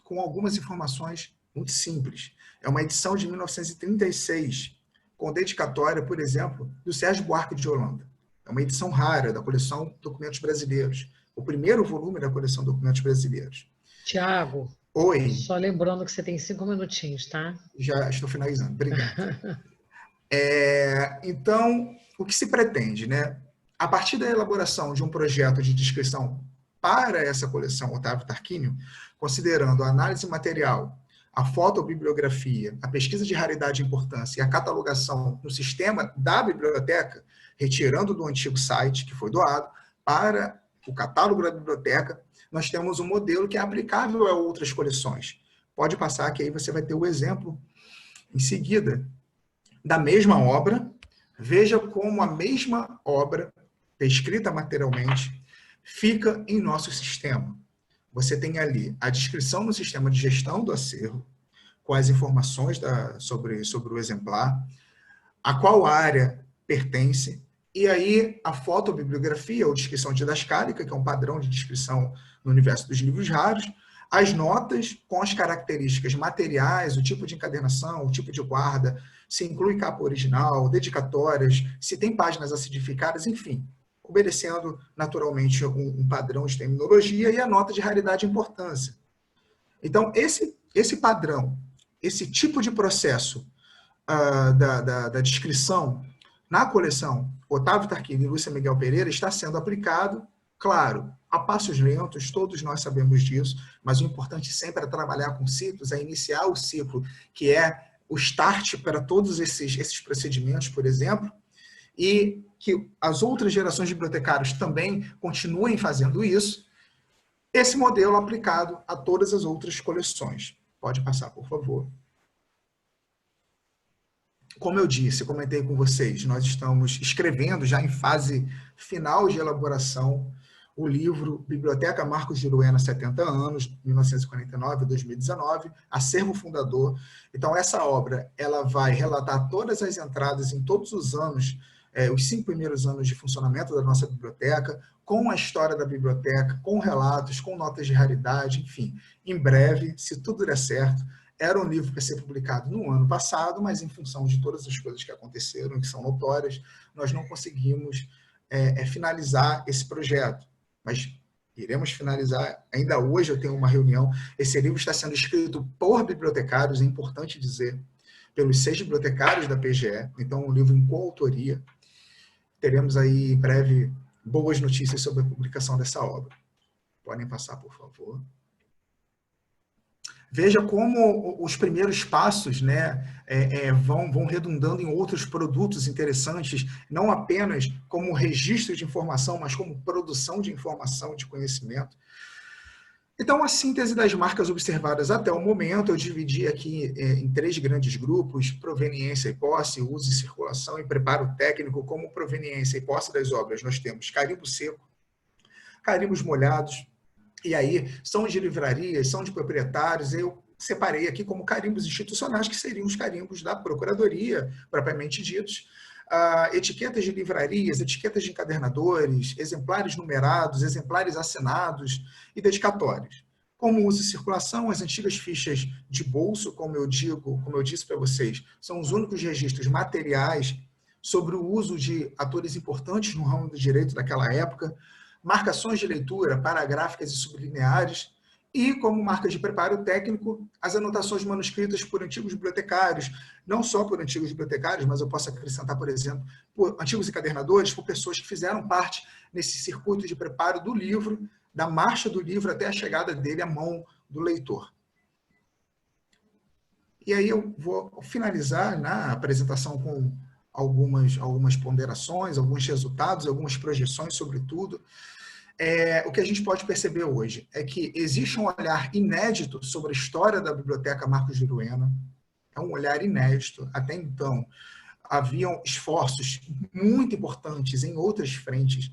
com algumas informações muito simples. É uma edição de 1936, com dedicatória, por exemplo, do Sérgio Buarque de Holanda. É uma edição rara da coleção Documentos Brasileiros, o primeiro volume da coleção Documentos Brasileiros. Tiago, oi. Só lembrando que você tem 5 minutinhos, tá? Já estou finalizando, obrigado. Então, o que se pretende, né? A partir da elaboração de um projeto de descrição para essa coleção Otávio Tarquínio, considerando a análise material, a fotobibliografia, a pesquisa de raridade e importância e a catalogação no sistema da biblioteca, retirando do antigo site que foi doado, para o catálogo da biblioteca, nós temos um modelo que é aplicável a outras coleções. Pode passar, que aí você vai ter o exemplo em seguida da mesma obra. Veja como a mesma obra, descrita materialmente, fica em nosso sistema. Você tem ali a descrição no sistema de gestão do acervo, com as informações sobre o exemplar, a qual área pertence, e aí a fotobibliografia, ou descrição didascálica, que é um padrão de descrição no universo dos livros raros, as notas com as características materiais, o tipo de encadernação, o tipo de guarda, se inclui capa original, dedicatórias, se tem páginas acidificadas, enfim, obedecendo naturalmente um padrão de terminologia, e a nota de raridade e importância. Então, esse padrão, esse tipo de processo da descrição na coleção Otávio Tarquini e Lúcia Miguel Pereira está sendo aplicado, claro, a passos lentos, todos nós sabemos disso, mas o importante sempre é trabalhar com ciclos, é iniciar o ciclo, que é o start para todos esses procedimentos, por exemplo, e que as outras gerações de bibliotecários também continuem fazendo isso, esse modelo aplicado a todas as outras coleções. Pode passar, por favor. Como eu disse, comentei com vocês, nós estamos escrevendo já em fase final de elaboração o livro Biblioteca Marcos de Uruena, 70 anos, 1949 a 2019, Acervo Fundador. Então, essa obra ela vai relatar todas as entradas em todos os anos, os 5 primeiros anos de funcionamento da nossa biblioteca, com a história da biblioteca, com relatos, com notas de raridade, enfim. Em breve, se tudo der certo, era um livro para ser publicado no ano passado, mas em função de todas as coisas que aconteceram, que são notórias, nós não conseguimos finalizar esse projeto. Mas iremos finalizar. Ainda hoje eu tenho uma reunião. Esse livro está sendo escrito por bibliotecários, é importante dizer, pelos 6 bibliotecários da PGE, então um livro em coautoria. Teremos aí em breve boas notícias sobre a publicação dessa obra. Podem passar, por favor. Veja como os primeiros passos, né, vão redundando em outros produtos interessantes, não apenas como registro de informação, mas como produção de informação, de conhecimento. Então, a síntese das marcas observadas até o momento, eu dividi aqui em 3 grandes grupos: proveniência e posse, uso e circulação e preparo técnico. Como proveniência e posse das obras, nós temos carimbo seco, carimbos molhados, e aí são de livrarias, são de proprietários. Eu separei aqui como carimbos institucionais, que seriam os carimbos da Procuradoria, propriamente ditos, etiquetas de livrarias, etiquetas de encadernadores, exemplares numerados, exemplares assinados e dedicatórios. Como uso e circulação, as antigas fichas de bolso, como eu disse para vocês, são os únicos registros materiais sobre o uso de atores importantes no ramo do direito daquela época, marcações de leitura, paragráficas e sublineares, e, como marcas de preparo técnico, as anotações manuscritas por antigos bibliotecários, não só por antigos bibliotecários, mas eu posso acrescentar, por exemplo, por antigos encadernadores, por pessoas que fizeram parte nesse circuito de preparo do livro, da marcha do livro até a chegada dele à mão do leitor. E aí eu vou finalizar na apresentação com algumas ponderações, alguns resultados, algumas projeções sobre tudo. o que a gente pode perceber hoje é que existe um olhar inédito sobre a história da Biblioteca Marcos Giruena, é um olhar inédito. Até então, haviam esforços muito importantes em outras frentes.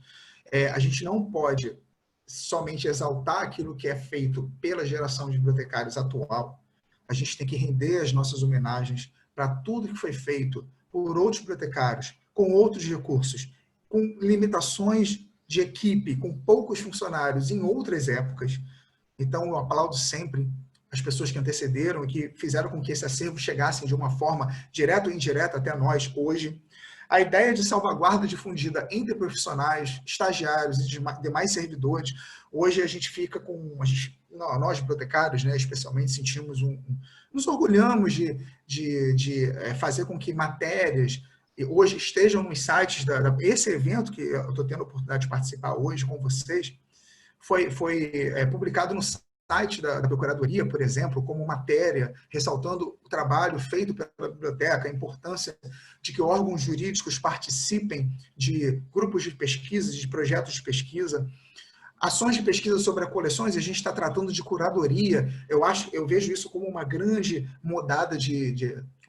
A gente não pode somente exaltar aquilo que é feito pela geração de bibliotecários atual. A gente tem que render as nossas homenagens para tudo que foi feito por outros bibliotecários, com outros recursos, com limitações de equipe, com poucos funcionários em outras épocas. Então, eu aplaudo sempre as pessoas que antecederam e que fizeram com que esse acervo chegasse de uma forma direta ou indireta até nós hoje. A ideia de salvaguarda difundida entre profissionais, estagiários e demais servidores, hoje a gente fica com... nós, bibliotecários, né, especialmente, sentimos nos orgulhamos de fazer com que matérias hoje estejam nos sites. Esse evento que eu estou tendo a oportunidade de participar hoje com vocês, foi publicado no site da Procuradoria, por exemplo, como matéria, ressaltando o trabalho feito pela biblioteca, a importância de que órgãos jurídicos participem de grupos de pesquisa, de projetos de pesquisa, ações de pesquisa sobre as coleções. A gente está tratando de curadoria. Eu vejo isso como uma grande mudada,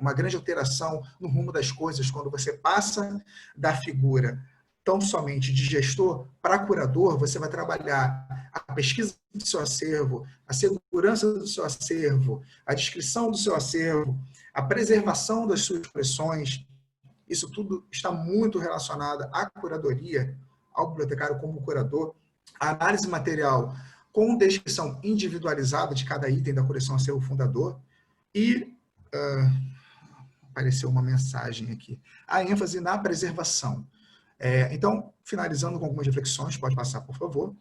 uma grande alteração no rumo das coisas, quando você passa da figura tão somente de gestor para curador. Você vai trabalhar a pesquisa do seu acervo, a segurança do seu acervo, a descrição do seu acervo, a preservação das suas coleções. Isso tudo está muito relacionado à curadoria, ao bibliotecário como curador, a análise material com descrição individualizada de cada item da coleção acervo fundador e, apareceu uma mensagem aqui, a ênfase na preservação. Então, finalizando com algumas reflexões, pode passar, por favor.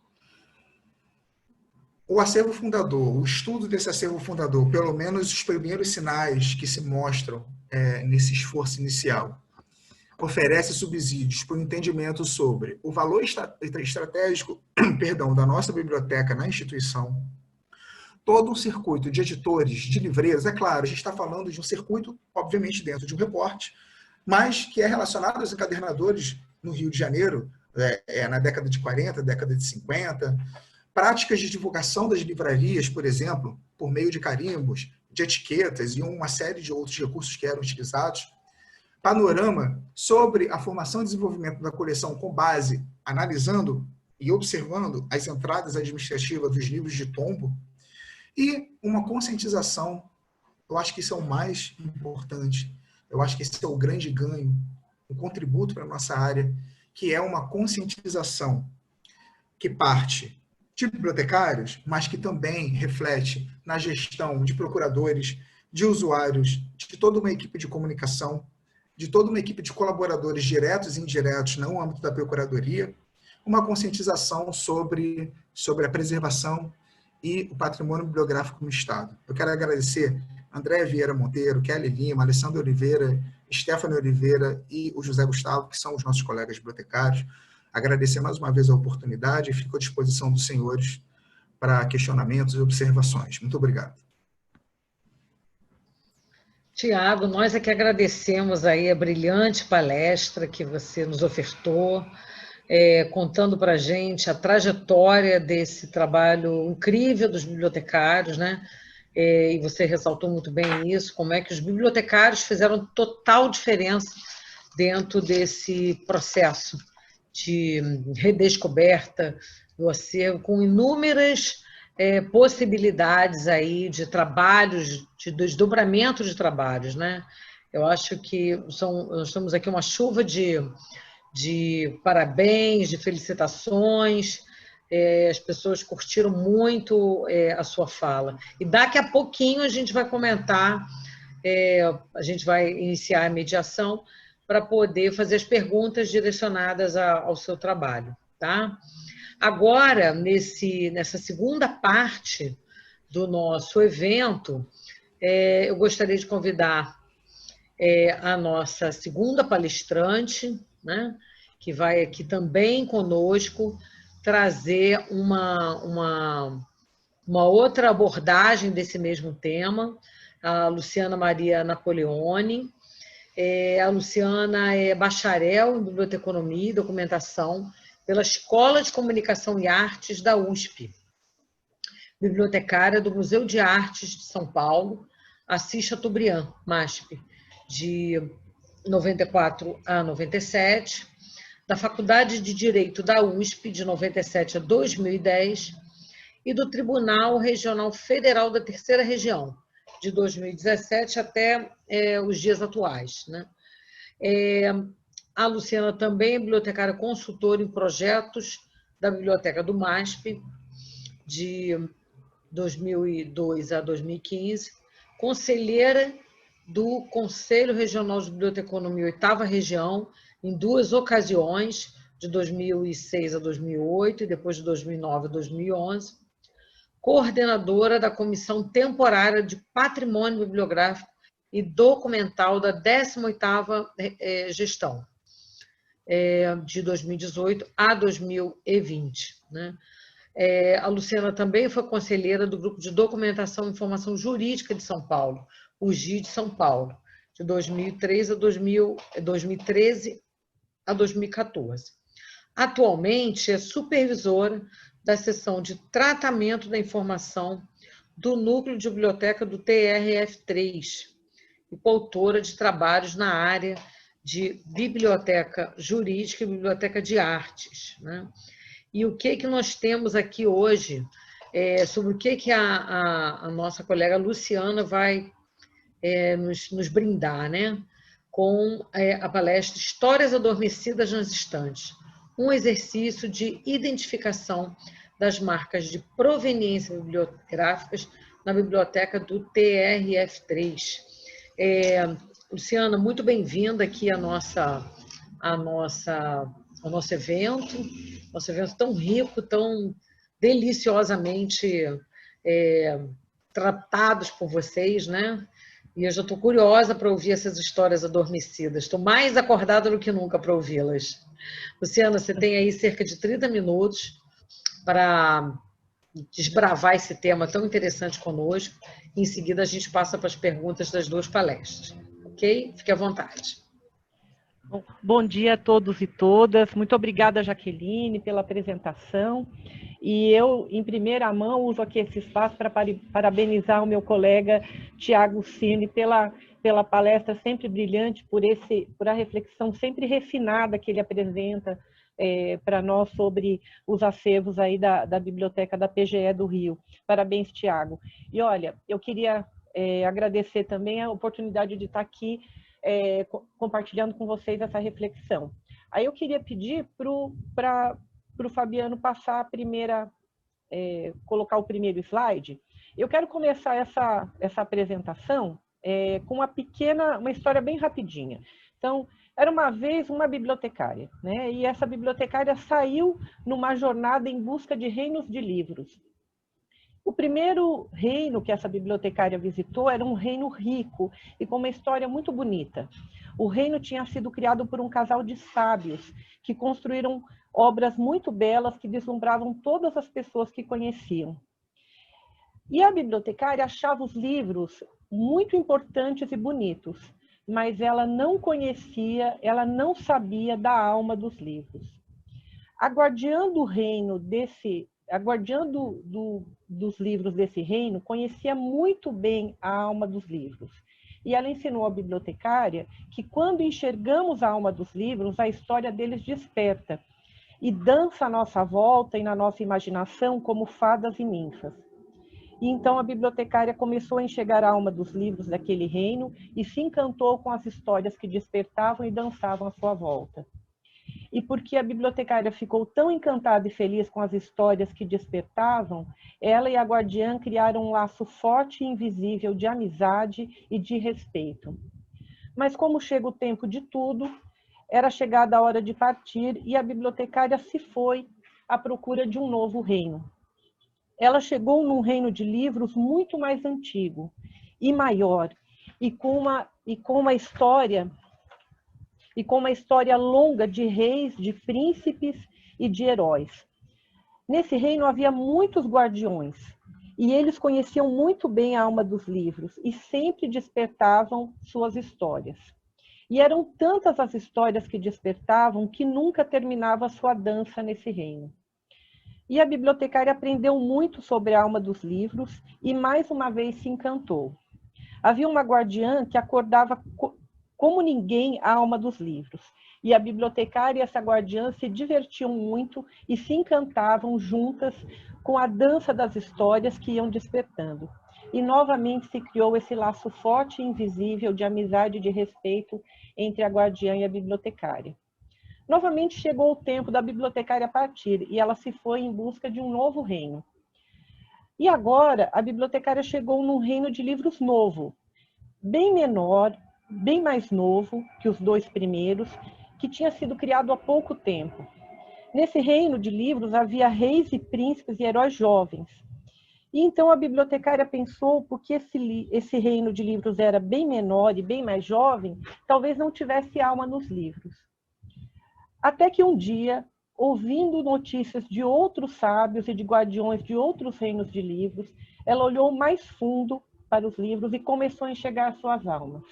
O acervo fundador, o estudo desse acervo fundador, pelo menos os primeiros sinais que se mostram nesse esforço inicial, oferece subsídios para o entendimento sobre o valor estratégico da nossa biblioteca na instituição, todo um circuito de editores, de livreiros. É claro, a gente está falando de um circuito, obviamente, dentro de um reporte, mas que é relacionado aos encadernadores no Rio de Janeiro, na década de 40, década de 50, práticas de divulgação das livrarias, por exemplo, por meio de carimbos, de etiquetas e uma série de outros recursos que eram utilizados. Panorama sobre a formação e desenvolvimento da coleção com base, analisando e observando as entradas administrativas dos livros de tombo, e uma conscientização. Eu acho que isso é o mais importante, eu acho que esse é o grande ganho, um contributo para a nossa área, que é uma conscientização que parte de bibliotecários, mas que também reflete na gestão de procuradores, de usuários, de toda uma equipe de comunicação, de toda uma equipe de colaboradores diretos e indiretos no âmbito da Procuradoria, uma conscientização sobre a preservação e o patrimônio bibliográfico no Estado. Eu quero agradecer André Vieira Monteiro, Kelly Lima, Alessandro Oliveira, Stephanie Oliveira e o José Gustavo, que são os nossos colegas bibliotecários. Agradecer mais uma vez a oportunidade e fico à disposição dos senhores para questionamentos e observações. Muito obrigado. Tiago, nós é que agradecemos aí a brilhante palestra que você nos ofertou, contando para a gente a trajetória desse trabalho incrível dos bibliotecários, né? E você ressaltou muito bem isso, como é que os bibliotecários fizeram total diferença dentro desse processo de redescoberta do acervo, com inúmeras possibilidades aí de trabalhos, de desdobramento de trabalhos, né? Eu acho que nós temos aqui uma chuva de parabéns, de felicitações, as pessoas curtiram muito a sua fala. E daqui a pouquinho a gente vai comentar, a gente vai iniciar a mediação para poder fazer as perguntas direcionadas ao seu trabalho, tá? Agora, nessa segunda parte do nosso evento, eu gostaria de convidar a nossa segunda palestrante, né, que vai aqui também conosco trazer uma outra abordagem desse mesmo tema, a Luciana Maria Napoleone. A Luciana é bacharel em Biblioteconomia e Documentação pela Escola de Comunicação e Artes da USP. Bibliotecária do Museu de Artes de São Paulo, Assis Chateaubriand, MASP, de 94 a 97, da Faculdade de Direito da USP, de 97 a 2010, e do Tribunal Regional Federal da Terceira Região, de 2017 até os dias atuais, né? A Luciana também é bibliotecária consultora em projetos da Biblioteca do MASP, de 2002 a 2015, conselheira do Conselho Regional de Biblioteconomia 8ª Região, em 2 ocasiões, de 2006 a 2008 e depois de 2009 a 2011, coordenadora da Comissão Temporária de Patrimônio Bibliográfico e Documental da 18ª Gestão, de 2018 a 2020. Né? A Luciana também foi conselheira do Grupo de Documentação e Informação Jurídica de São Paulo, o GI de São Paulo, de 2013 a 2014. Atualmente é supervisora da seção de tratamento da informação do Núcleo de Biblioteca do TRF3 e coautora de trabalhos na área de biblioteca jurídica e biblioteca de artes. Né? E o que nós temos aqui hoje, sobre o que a nossa colega Luciana vai nos brindar, né? Com a palestra Histórias Adormecidas nas Estantes, um exercício de identificação das marcas de proveniência bibliográficas na biblioteca do TRF3. Luciana, muito bem-vinda aqui ao nosso evento tão rico, tão deliciosamente tratados por vocês, né? E eu já estou curiosa para ouvir essas histórias adormecidas. Estou mais acordada do que nunca para ouvi-las. Luciana, você tem aí cerca de 30 minutos para desbravar esse tema tão interessante conosco. Em seguida, a gente passa para as perguntas das 2 palestras. Ok? Fique à vontade. Bom dia a todos e todas. Muito obrigada, Jaqueline, pela apresentação. E eu, em primeira mão, uso aqui esse espaço para parabenizar o meu colega Tiago Cini pela palestra sempre brilhante, por a reflexão sempre refinada que ele apresenta para nós sobre os acervos aí da Biblioteca da PGE do Rio. Parabéns, Tiago. E olha, eu queria agradecer também a oportunidade de estar aqui compartilhando com vocês essa reflexão. Aí eu queria pedir para o Fabiano passar colocar o primeiro slide. Eu quero começar essa apresentação com uma história bem rapidinha. Então, era uma vez uma bibliotecária, né? E essa bibliotecária saiu numa jornada em busca de reinos de livros. O primeiro reino que essa bibliotecária visitou era um reino rico e com uma história muito bonita. O reino tinha sido criado por um casal de sábios que construíram obras muito belas que deslumbravam todas as pessoas que conheciam. E a bibliotecária achava os livros muito importantes e bonitos, mas ela não conhecia, ela não sabia da alma dos livros. A guardiã do reino dos livros desse reino conhecia muito bem a alma dos livros. E ela ensinou à bibliotecária que quando enxergamos a alma dos livros, a história deles desperta e dança à nossa volta e na nossa imaginação como fadas e ninfas. E então a bibliotecária começou a enxergar a alma dos livros daquele reino e se encantou com as histórias que despertavam e dançavam à sua volta. E porque a bibliotecária ficou tão encantada e feliz com as histórias que despertavam, ela e a guardiã criaram um laço forte e invisível de amizade e de respeito. Mas como chega o tempo de tudo, era chegada a hora de partir e a bibliotecária se foi à procura de um novo reino. Ela chegou num reino de livros muito mais antigo e maior, e com uma história longa de reis, de príncipes e de heróis. Nesse reino havia muitos guardiões, e eles conheciam muito bem a alma dos livros e sempre despertavam suas histórias. E eram tantas as histórias que despertavam que nunca terminava a sua dança nesse reino. E a bibliotecária aprendeu muito sobre a alma dos livros e mais uma vez se encantou. Havia uma guardiã que acordava como ninguém a alma dos livros. E a bibliotecária e essa guardiã se divertiam muito e se encantavam juntas com a dança das histórias que iam despertando. E novamente se criou esse laço forte e invisível de amizade e de respeito entre a guardiã e a bibliotecária. Novamente chegou o tempo da bibliotecária partir e ela se foi em busca de um novo reino. E agora a bibliotecária chegou num reino de livros novo, bem menor, bem mais novo que os dois primeiros, que tinha sido criado há pouco tempo. Nesse reino de livros havia reis e príncipes e heróis jovens. E então a bibliotecária pensou, porque esse reino de livros era bem menor e bem mais jovem, talvez não tivesse alma nos livros. Até que um dia, ouvindo notícias de outros sábios e de guardiões de outros reinos de livros, ela olhou mais fundo para os livros e começou a enxergar suas almas.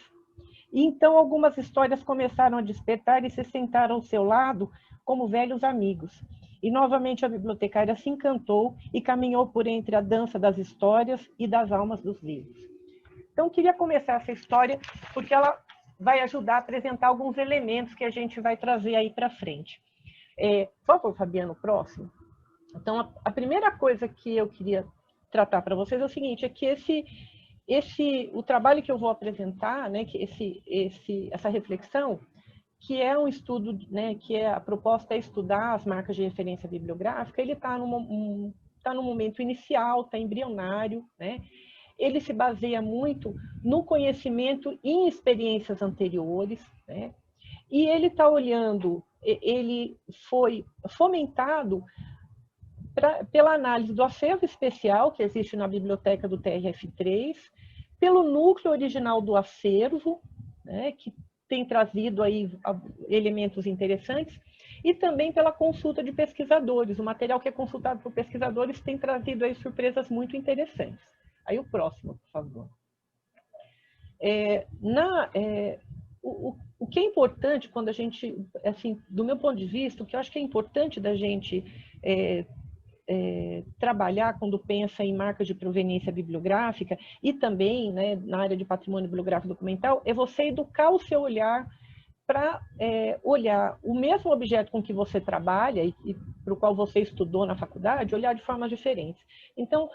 E então algumas histórias começaram a despertar e se sentaram ao seu lado como velhos amigos. E novamente a bibliotecária se encantou e caminhou por entre a dança das histórias e das almas dos livros. Então, queria começar essa história porque ela vai ajudar a apresentar alguns elementos que a gente vai trazer aí para frente. Por favor, Fabiano, próximo. Então, a primeira coisa que eu queria tratar para vocês é o seguinte, é que o trabalho que eu vou apresentar, né, que essa reflexão, que é um estudo, né, que a proposta é estudar as marcas de referência bibliográfica, ele está no momento inicial, está embrionário, né? Ele se baseia muito no conhecimento e em experiências anteriores, né? E ele está olhando, ele foi fomentado pela análise do acervo especial que existe na biblioteca do TRF3, pelo núcleo original do acervo, né, que tem trazido aí elementos interessantes, e também pela consulta de pesquisadores. O material que é consultado por pesquisadores tem trazido aí surpresas muito interessantes. Aí o próximo, por favor. O que é importante quando a gente, assim, do meu ponto de vista, o que eu acho que é importante da gente trabalhar quando pensa em marcas de proveniência bibliográfica e também, né, na área de patrimônio bibliográfico documental, é você educar o seu olhar para olhar o mesmo objeto com que você trabalha e para o qual você estudou na faculdade, olhar de formas diferentes. Então,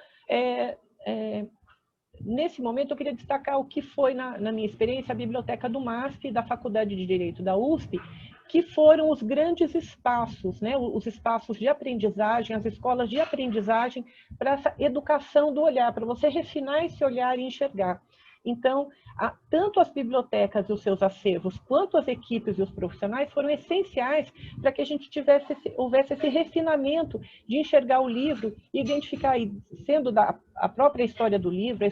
nesse momento, eu queria destacar o que foi, na minha experiência, a biblioteca do MASP, da Faculdade de Direito da USP, que foram os grandes espaços, né, os espaços de aprendizagem, as escolas de aprendizagem para essa educação do olhar, para você refinar esse olhar e enxergar. Então, tanto as bibliotecas e os seus acervos, quanto as equipes e os profissionais foram essenciais para que a gente houvesse esse refinamento de enxergar o livro e identificar, sendo a própria história do livro,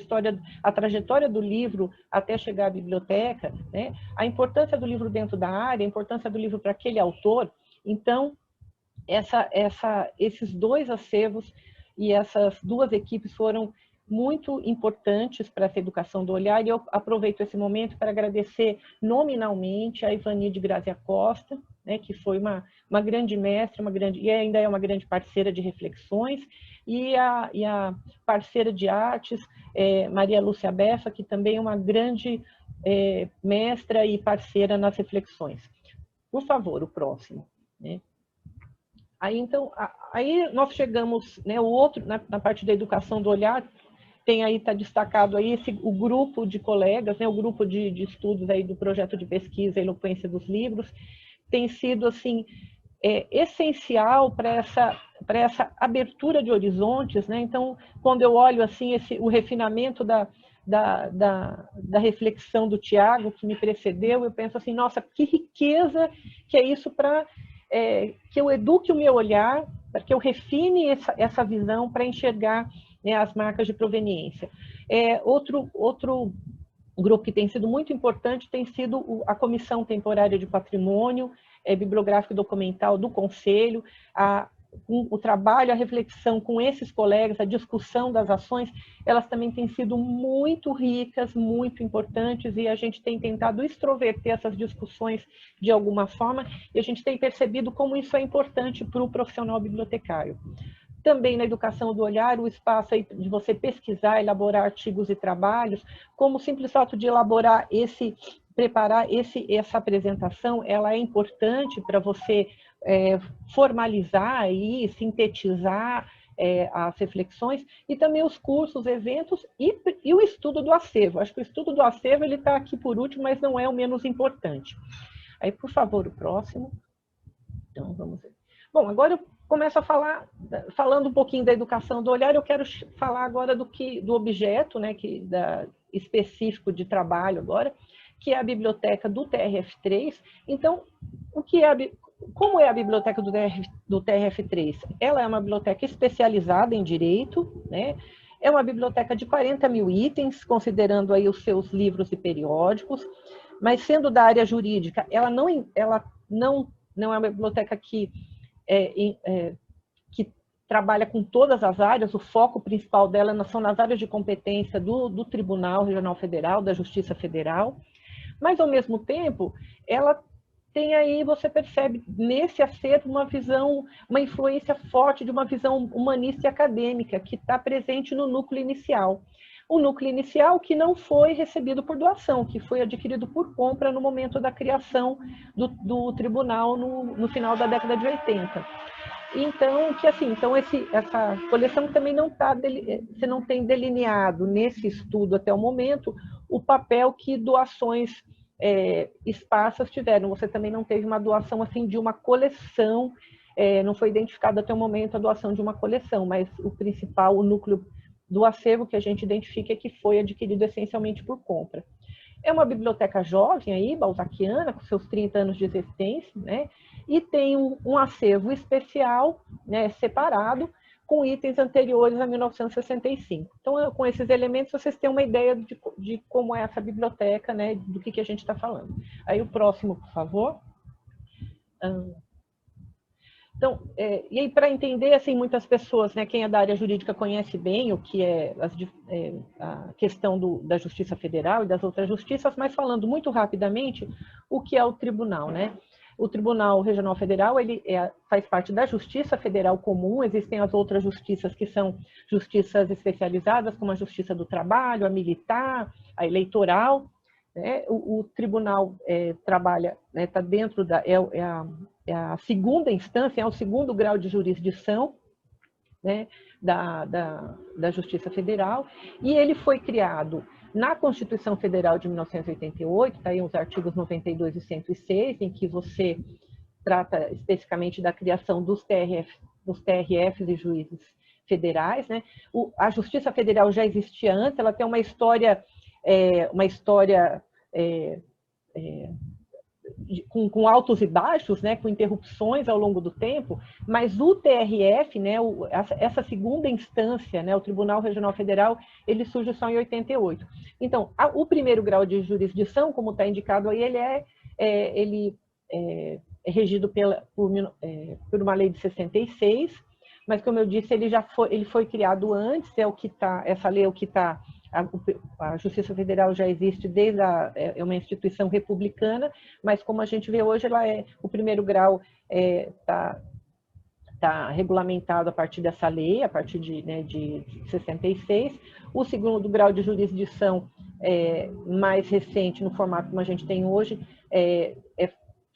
a trajetória do livro até chegar à biblioteca, né, a importância do livro dentro da área, a importância do livro para aquele autor. Então, esses dois acervos e essas duas equipes foram muito importantes para essa educação do olhar, e eu aproveito esse momento para agradecer nominalmente a Ivani de Grazia Costa, né, que foi uma grande mestra, e ainda é uma grande parceira de reflexões, e a parceira de artes, Maria Lúcia Bessa, que também é uma grande mestra e parceira nas reflexões. Por favor, o próximo. Né? Aí nós chegamos, né, na parte da educação do olhar, tem aí, está destacado aí o grupo de colegas, né, o grupo de estudos aí do projeto de pesquisa Eloquência dos Livros, tem sido assim, essencial para essa abertura de horizontes, né? Então, quando eu olho assim, o refinamento da reflexão do Tiago, que me precedeu, eu penso assim, nossa, que riqueza que é isso para que eu eduque o meu olhar, para que eu refine essa visão para enxergar, né, as marcas de proveniência. Outro grupo que tem sido muito importante tem sido a Comissão Temporária de Patrimônio Bibliográfico e Documental do Conselho, o trabalho, a reflexão com esses colegas, a discussão das ações, elas também têm sido muito ricas, muito importantes, e a gente tem tentado extroverter essas discussões de alguma forma, e a gente tem percebido como isso é importante para o profissional bibliotecário. Também na educação do olhar, o espaço aí de você pesquisar, elaborar artigos e trabalhos, como o simples fato de elaborar preparar essa apresentação, ela é importante para você formalizar e sintetizar as reflexões, e também os cursos, eventos e o estudo do acervo. Acho que o estudo do acervo ele está aqui por último, mas não é o menos importante. Aí, por favor, o próximo. Então, vamos ver. Bom, agora eu começo a falando um pouquinho da educação do olhar, eu quero falar agora do objeto, né, específico de trabalho agora, que é a biblioteca do TRF3. Então, como é a biblioteca do TRF3? Ela é uma biblioteca especializada em direito, né? É uma biblioteca de 40 mil itens, considerando aí os seus livros e periódicos, mas sendo da área jurídica, ela não é uma biblioteca que trabalha com todas as áreas, o foco principal dela são nas áreas de competência do Tribunal Regional Federal, da Justiça Federal, mas, ao mesmo tempo, ela tem aí, você percebe nesse acervo uma influência forte de uma visão humanista e acadêmica que está presente no núcleo inicial. O núcleo inicial que não foi recebido por doação, que foi adquirido por compra no momento da criação do tribunal no final da década de 80. Então, essa coleção também você não tem delineado nesse estudo até o momento o papel que doações esparsas tiveram. Você também não teve uma doação assim de uma coleção, não foi identificado até o momento a doação de uma coleção, mas o núcleo do acervo que a gente identifica é que foi adquirido essencialmente por compra. É uma biblioteca jovem aí, balzaquiana, com seus 30 anos de existência, né? E tem um acervo especial, né, separado, com itens anteriores a 1965. Então, com esses elementos, vocês têm uma ideia de como é essa biblioteca, né, do que a gente está falando. Aí o próximo, por favor. Então, e aí para entender, assim, muitas pessoas, né, quem é da área jurídica conhece bem o que é a questão da Justiça Federal e das outras justiças, mas falando muito rapidamente, o que é o tribunal, né? O Tribunal Regional Federal, ele faz parte da Justiça Federal Comum, existem as outras justiças que são justiças especializadas, como a Justiça do Trabalho, a Militar, a Eleitoral, né? O tribunal trabalha, né, está dentro a segunda instância, é o segundo grau de jurisdição, né, da Justiça Federal, e ele foi criado na Constituição Federal de 1988, está aí os artigos 92 e 106, em que você trata especificamente da criação dos TRFs e juízes federais, né? A Justiça Federal já existia antes, ela tem uma história com altos e baixos, né, com interrupções ao longo do tempo, mas o TRF, né, essa segunda instância, né, o Tribunal Regional Federal, ele surge só em 88. Então, o primeiro grau de jurisdição, como está indicado aí, ele é regido por uma lei de 66, mas, como eu disse, ele foi criado antes, essa lei é o que está. A Justiça Federal já existe desde é uma instituição republicana, mas como a gente vê hoje, o primeiro grau está regulamentado a partir dessa lei, a partir de 66. O segundo grau de jurisdição mais recente, no formato como a gente tem hoje, é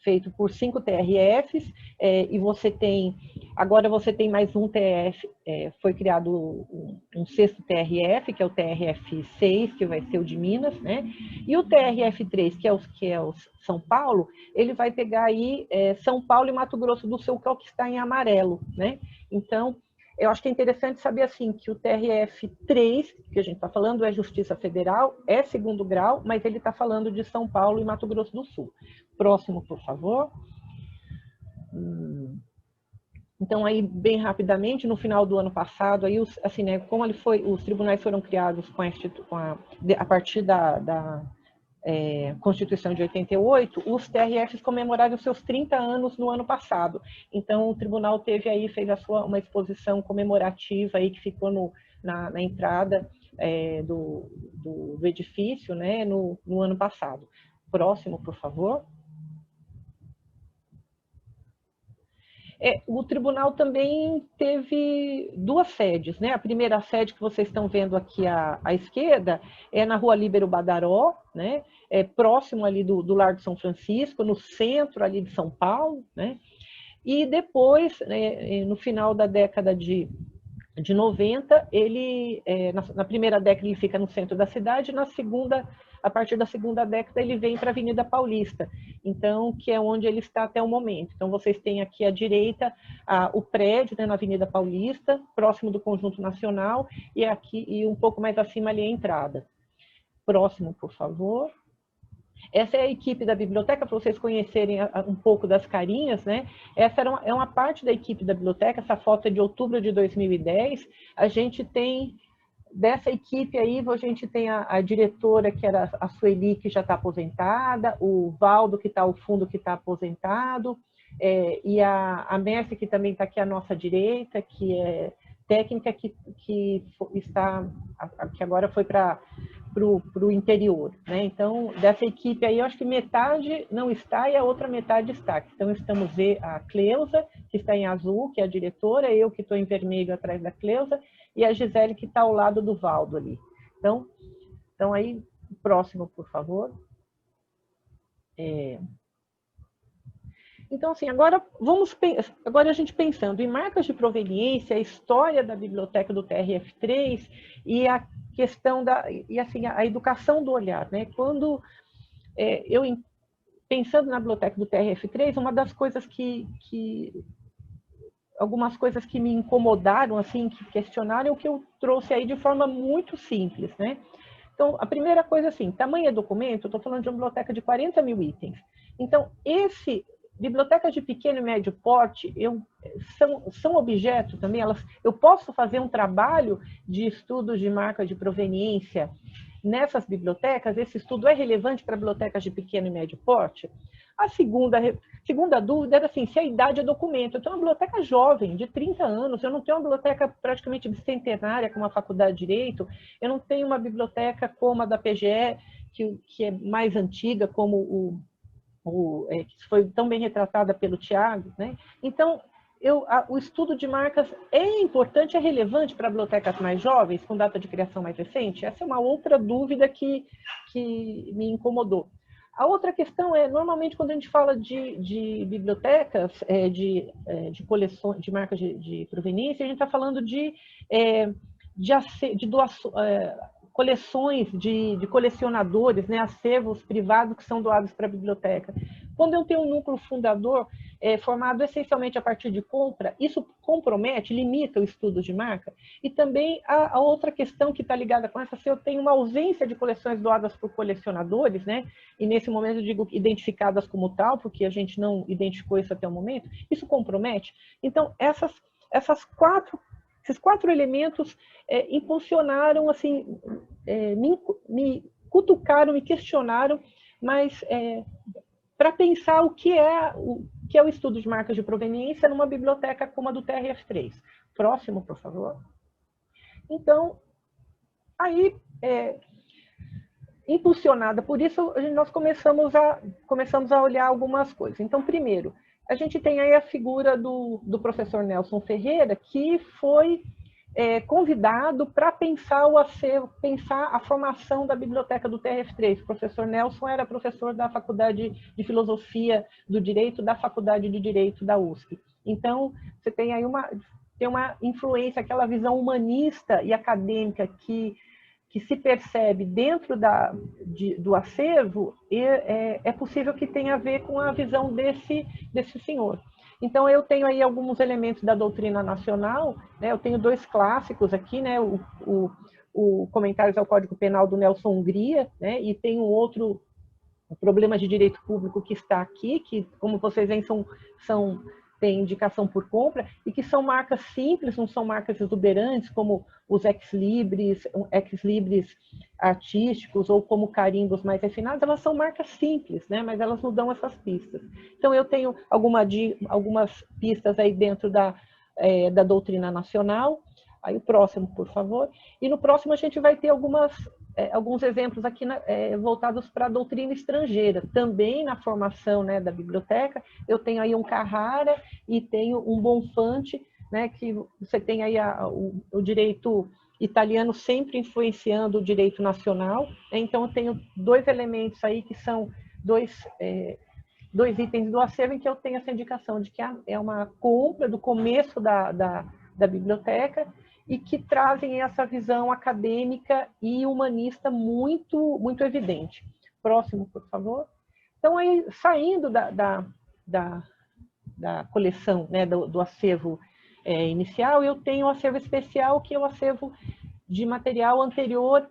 feito por 5 TRFs, e agora você tem mais um TRF, foi criado um sexto TRF, que é o TRF6, que vai ser o de Minas, né? E o TRF3, que é o São Paulo, ele vai pegar aí São Paulo e Mato Grosso do Sul, que é o que está em amarelo, né? Então, eu acho que é interessante saber assim que o TRF3, que a gente está falando, é Justiça Federal, é segundo grau, mas ele está falando de São Paulo e Mato Grosso do Sul. Próximo, por favor. Então, aí, bem rapidamente, no final do ano passado, aí, assim, né, como os tribunais foram criados a partir Constituição de 88, os TRFs comemoraram os seus 30 anos no ano passado. Então, o tribunal fez uma exposição comemorativa aí que ficou na entrada do edifício, né, no ano passado. Próximo, por favor. O tribunal também teve duas sedes, né? A primeira sede que vocês estão vendo aqui à esquerda é na Rua Líbero Badaró, né? Próximo ali do Largo de São Francisco, no centro ali de São Paulo, né? E depois, no final da década de 90, na primeira década ele fica no centro da cidade, a partir da segunda década ele vem para a Avenida Paulista, então, que é onde ele está até o momento. Então, vocês têm aqui à direita o prédio, né, na Avenida Paulista, próximo do Conjunto Nacional, e um pouco mais acima ali a entrada. Próximo, por favor. Essa é a equipe da biblioteca, para vocês conhecerem um pouco das carinhas, né? Essa é uma parte da equipe da biblioteca, essa foto é de outubro de 2010. A gente tem, dessa equipe aí, a gente tem a diretora, que era a Sueli, que já está aposentada, o Valdo, que está ao fundo, que está aposentado, e a Mércia, que também está aqui à nossa direita, que é técnica, que agora foi para o interior, né? Então, dessa equipe aí, eu acho que metade não está e a outra metade está. Então, estamos a Cleusa, que está em azul, que é a diretora, eu que estou em vermelho atrás da Cleusa, e a Gisele, que está ao lado do Valdo ali. Então aí, próximo, por favor. Então, assim, agora a gente pensando em marcas de proveniência, a história da biblioteca do TRF3 e a questão a educação do olhar, né? Quando pensando na biblioteca do TRF3, uma das coisas algumas coisas que me incomodaram, assim, que questionaram, é o que eu trouxe aí de forma muito simples, né? Então, a primeira coisa, assim, tamanho é documento, eu estou falando de uma biblioteca de 40 mil itens. Então, bibliotecas de pequeno e médio porte são objeto também, eu posso fazer um trabalho de estudos de marca de proveniência nessas bibliotecas? Esse estudo é relevante para bibliotecas de pequeno e médio porte? A segunda dúvida era assim, se a idade é documento. Eu tenho uma biblioteca jovem, de 30 anos, eu não tenho uma biblioteca praticamente bicentenária, como a Faculdade de Direito, eu não tenho uma biblioteca como a da PGE, que é mais antiga, como que foi tão bem retratada pelo Tiago, né? Então, o estudo de marcas é importante, é relevante para bibliotecas mais jovens, com data de criação mais recente? Essa é uma outra dúvida que me incomodou. A outra questão normalmente, quando a gente fala de bibliotecas, de coleções, de marcas de proveniência, a gente está falando de coleções de colecionadores, né, acervos privados que são doados para a biblioteca. Quando eu tenho um núcleo fundador formado essencialmente a partir de compra, isso compromete, limita o estudo de marca. E também a outra questão que está ligada com essa, se eu tenho uma ausência de coleções doadas por colecionadores, né, e nesse momento eu digo identificadas como tal, porque a gente não identificou isso até o momento, isso compromete. Então, esses quatro elementos impulsionaram, assim, me cutucaram, me questionaram, mas para pensar o que é o estudo de marcas de proveniência numa biblioteca como a do TRF3. Próximo, por favor. Então, aí, impulsionada por isso, nós começamos a olhar algumas coisas. Então, primeiro, a gente tem aí a figura do professor Nelson Ferreira, que foi convidado para pensar pensar a formação da biblioteca do TRF3. O professor Nelson era professor da Faculdade de Filosofia do Direito, da Faculdade de Direito da USP. Então, você tem aí uma influência, aquela visão humanista e acadêmica que se percebe dentro do acervo, é possível que tenha a ver com a visão desse senhor. Então, eu tenho aí alguns elementos da doutrina nacional, né? Eu tenho dois clássicos aqui, né? O Comentários ao Código Penal do Nelson Hungria, né? E tem um outro, Problemas de Direito Público, que está aqui, que, como vocês veem, têm indicação por compra e que são marcas simples, não são marcas exuberantes, como os ex-libris artísticos ou como carimbos mais refinados. Elas são marcas simples, né? Mas elas nos dão essas pistas. Então, eu tenho algumas pistas aí dentro da doutrina nacional. Aí o próximo, por favor. E no próximo a gente vai ter alguns exemplos aqui voltados para a doutrina estrangeira. Também na formação, né, da biblioteca, eu tenho aí um Carrara e tenho um Bonfante, né, que você tem aí o direito italiano sempre influenciando o direito nacional. Então, eu tenho dois elementos aí que são dois itens do acervo em que eu tenho essa indicação de que é uma compra do começo da biblioteca e que trazem essa visão acadêmica e humanista muito, muito evidente. Próximo, por favor. Então, aí, saindo da coleção, né, do acervo inicial, eu tenho o acervo especial, que é o acervo de material anterior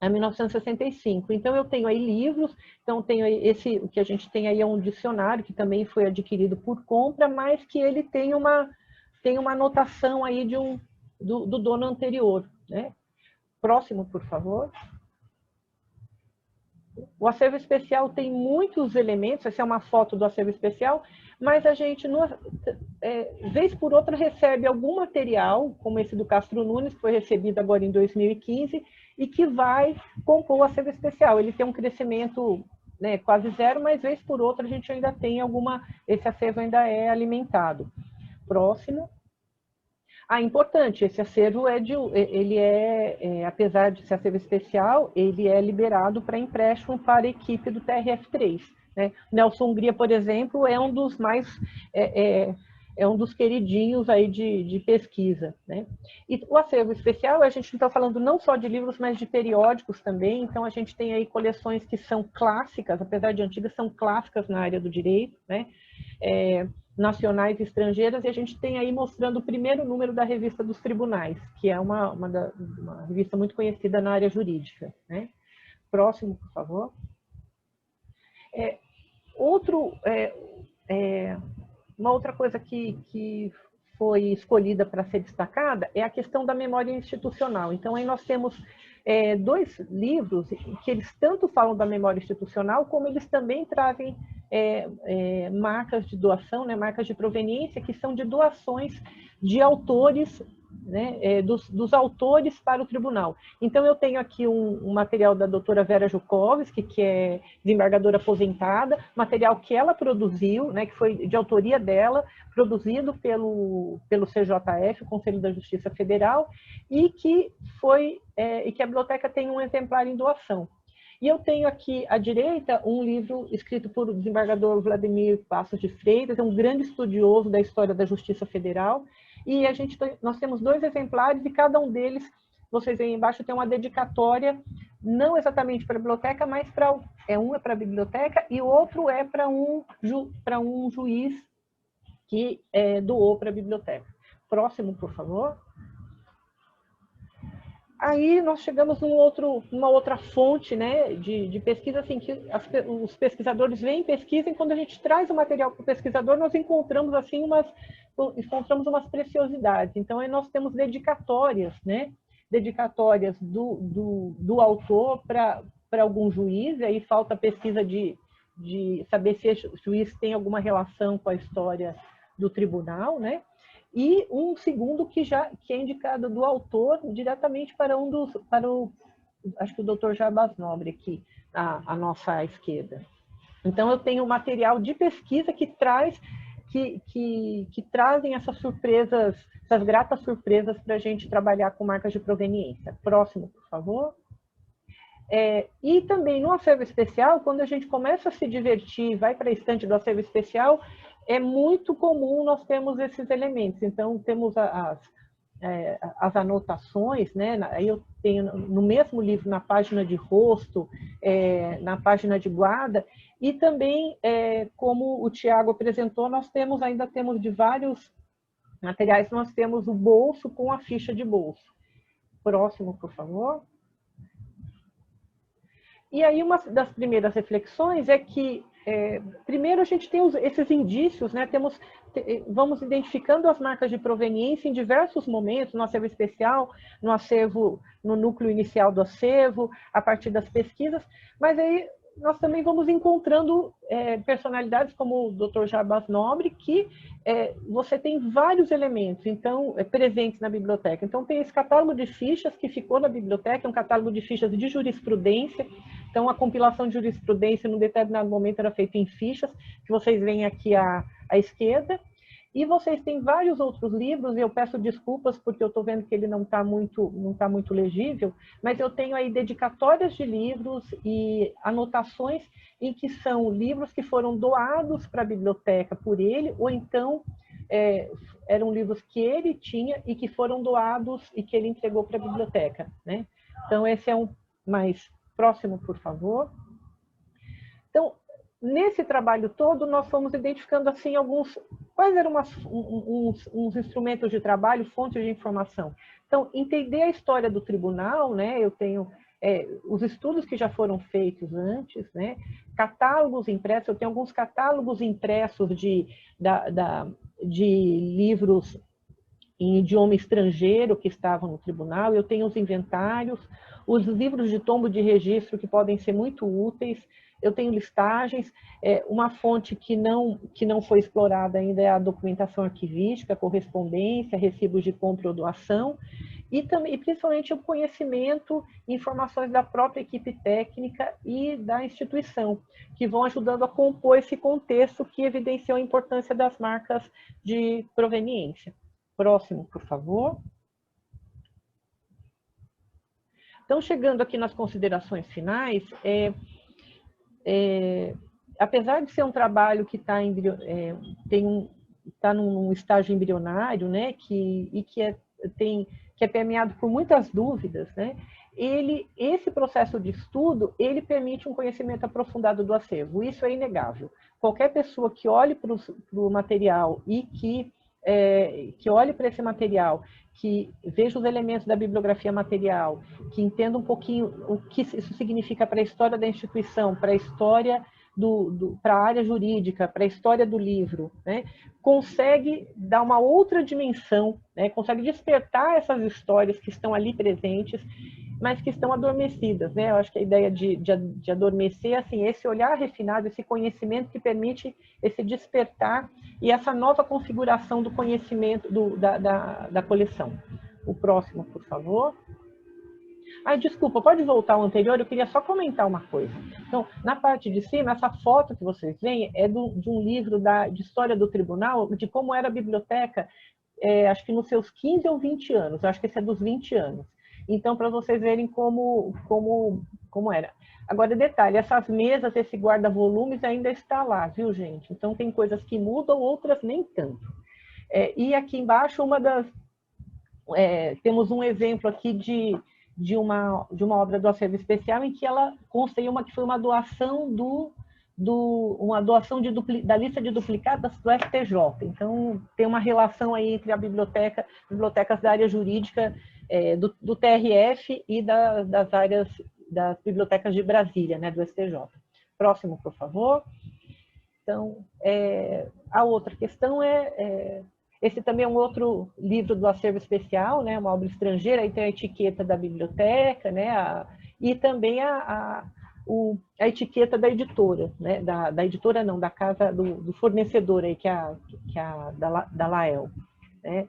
a 1965. Então, eu tenho aí livros, então tenho aí o que a gente tem aí é um dicionário, que também foi adquirido por compra, mas que ele tem uma anotação aí do dono anterior, né? Próximo, por favor. O acervo especial tem muitos elementos, essa é uma foto do acervo especial, mas a gente, vez por outra, recebe algum material, como esse do Castro Nunes, que foi recebido agora em 2015, e que vai compor o acervo especial. Ele tem um crescimento, né, quase zero, mas vez por outra a gente ainda tem esse acervo ainda é alimentado. Próximo. Importante, esse acervo apesar de ser acervo especial, ele é liberado para empréstimo para a equipe do TRF3. Né? Nelson Hungria, por exemplo, é um dos queridinhos aí de pesquisa. Né? E o acervo especial, a gente está falando não só de livros, mas de periódicos também. Então, a gente tem aí coleções que são clássicas, apesar de antigas, são clássicas na área do direito, né? Nacionais e estrangeiras, e a gente tem aí mostrando o primeiro número da Revista dos Tribunais, que é uma revista muito conhecida na área jurídica. Né? Próximo, por favor. Uma outra coisa que foi escolhida para ser destacada é a questão da memória institucional. Então, aí nós temos dois livros que eles tanto falam da memória institucional, como eles também trazem marcas de doação, né, marcas de proveniência, que são de doações de autores, né, dos autores para o tribunal. Então, eu tenho aqui um material da doutora Vera Jukovski, que é desembargadora aposentada, material que ela produziu, né, que foi de autoria dela, produzido pelo CJF, o Conselho da Justiça Federal, e que a biblioteca tem um exemplar em doação. E eu tenho aqui à direita um livro escrito por o desembargador Vladimir Passos de Freitas, é um grande estudioso da história da Justiça Federal, e nós temos dois exemplares, e cada um deles, vocês veem embaixo, tem uma dedicatória, não exatamente para a biblioteca, mas um é para a biblioteca e o outro é para um juiz que doou para a biblioteca. Próximo, por favor. Aí nós chegamos numa outra fonte, né, de pesquisa, assim, que os pesquisadores vêm e pesquisam, e quando a gente traz o material para o pesquisador, nós encontramos assim umas preciosidades. Então, aí nós temos dedicatórias, né, dedicatórias do autor para algum juiz, e aí falta a pesquisa de saber se o juiz tem alguma relação com a história do tribunal, né? E um segundo que é indicado do autor diretamente acho que o doutor Jarbas Nobre aqui, à nossa esquerda. Então, eu tenho material de pesquisa que trazem essas surpresas, essas gratas surpresas para a gente trabalhar com marcas de proveniência. Próximo, por favor. E também no acervo especial, quando a gente começa a se divertir, vai para a estante do acervo especial, é muito comum nós termos esses elementos. Então, temos as anotações, né? Aí eu tenho no mesmo livro, na página de rosto, na página de guarda, e também, como o Tiago apresentou, ainda temos de vários materiais, nós temos o bolso com a ficha de bolso. Próximo, por favor. E aí, uma das primeiras reflexões é que primeiro a gente tem esses indícios, né? Vamos identificando as marcas de proveniência em diversos momentos, no acervo especial, no acervo, no núcleo inicial do acervo, a partir das pesquisas, mas aí nós também vamos encontrando personalidades como o Dr. Jarbas Nobre, que você tem vários elementos então presentes na biblioteca. Então tem esse catálogo de fichas que ficou na biblioteca, é um catálogo de fichas de jurisprudência. Então a compilação de jurisprudência, num determinado momento, era feita em fichas, que vocês veem aqui à esquerda. E vocês têm vários outros livros, e eu peço desculpas porque eu estou vendo que ele não está muito legível, mas eu tenho aí dedicatórias de livros e anotações em que são livros que foram doados para a biblioteca por ele, ou então eram livros que ele tinha e que foram doados e que ele entregou para a biblioteca, né? Então, esse é um mais próximo, por favor. Então, nesse trabalho todo, nós fomos identificando assim quais eram uns instrumentos de trabalho, fontes de informação. Então, entender a história do tribunal, né? Eu tenho os estudos que já foram feitos antes, né? Catálogos impressos, eu tenho alguns catálogos impressos de livros em idioma estrangeiro que estavam no tribunal, eu tenho os inventários, os livros de tombo de registro que podem ser muito úteis, eu tenho listagens, uma fonte que não foi explorada ainda é a documentação arquivística, correspondência, recibos de compra ou doação, e principalmente o conhecimento e informações da própria equipe técnica e da instituição, que vão ajudando a compor esse contexto que evidenciou a importância das marcas de proveniência. Próximo, por favor. Então, chegando aqui nas considerações finais, apesar de ser um trabalho que está num estágio embrionário, né, que é permeado por muitas dúvidas, né, esse processo de estudo, ele permite um conhecimento aprofundado do acervo, isso é inegável. Qualquer pessoa que olhe para o material e que olhe para esse material, que veja os elementos da bibliografia material, que entenda um pouquinho o que isso significa para a história da instituição, para a história para a área jurídica, para a história do livro, né? Consegue dar uma outra dimensão, né? Consegue despertar essas histórias que estão ali presentes, mas que estão adormecidas, né? Eu acho que a ideia de adormecer, assim, esse olhar refinado, esse conhecimento que permite esse despertar e essa nova configuração do conhecimento da coleção. O próximo, por favor. Desculpa, pode voltar ao anterior? Eu queria só comentar uma coisa. Então, na parte de cima, essa foto que vocês veem é de um livro de história do tribunal, de como era a biblioteca, acho que nos seus 15 ou 20 anos. Eu acho que esse é dos 20 anos. Então, para vocês verem como era. Agora, detalhe, essas mesas, esse guarda-volumes ainda está lá, viu, gente? Então, tem coisas que mudam, outras nem tanto. E aqui embaixo, temos um exemplo aqui de uma obra do acervo especial em que ela consta em que foi uma doação da lista de duplicadas do STJ. Então, tem uma relação aí entre bibliotecas da área jurídica do TRF e das bibliotecas de Brasília, né, do STJ. Próximo, por favor. Então, a outra questão esse também é um outro livro do acervo especial, né, uma obra estrangeira, aí tem a etiqueta da biblioteca, né, e também a etiqueta da editora, né, da editora não, da casa do fornecedor, aí, que é da Lael, né.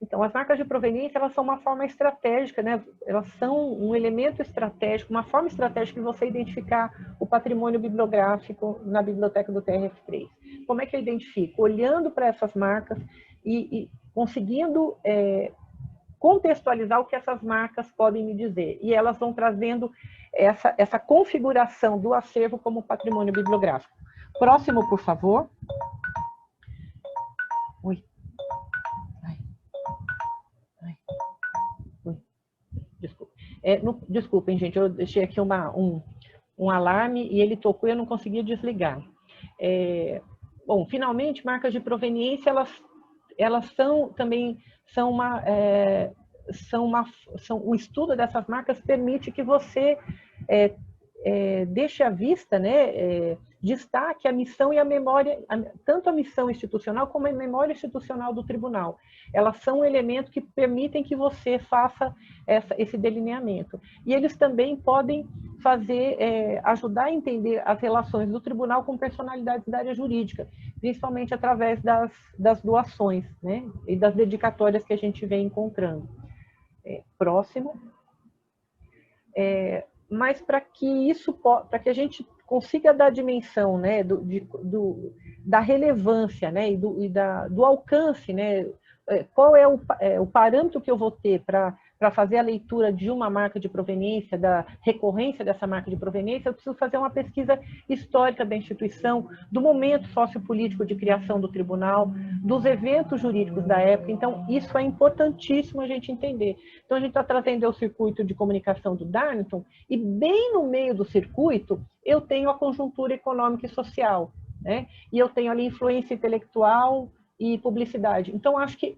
Então, as marcas de proveniência, elas são uma forma estratégica, né? Elas são um elemento estratégico, uma forma estratégica de você identificar o patrimônio bibliográfico na biblioteca do TRF3. Como é que eu identifico? Olhando para essas marcas e conseguindo contextualizar o que essas marcas podem me dizer. E elas vão trazendo essa configuração do acervo como patrimônio bibliográfico. Próximo, por favor. Oi. Desculpem, gente, eu deixei aqui um alarme e ele tocou e eu não conseguia desligar. Bom, finalmente, marcas de proveniência, elas o estudo dessas marcas permite que você deixe à vista, né, destaque a missão e a memória, tanto a missão institucional como a memória institucional do tribunal. Elas são elementos que permitem que você faça esse delineamento. E eles também podem ajudar a entender as relações do tribunal com personalidades da área jurídica, principalmente através das doações, né, e das dedicatórias que a gente vem encontrando. Próximo. Mas para que a gente consiga dar dimensão, né, da relevância, né, e do alcance, né, qual é o parâmetro que eu vou ter para fazer a leitura de uma marca de proveniência, da recorrência dessa marca de proveniência, eu preciso fazer uma pesquisa histórica da instituição, do momento sociopolítico de criação do tribunal, dos eventos jurídicos da época. Então, isso é importantíssimo a gente entender. Então, a gente está trazendo o circuito de comunicação do Darnton, e bem no meio do circuito, eu tenho a conjuntura econômica e social, né? E eu tenho ali influência intelectual e publicidade. Então, acho que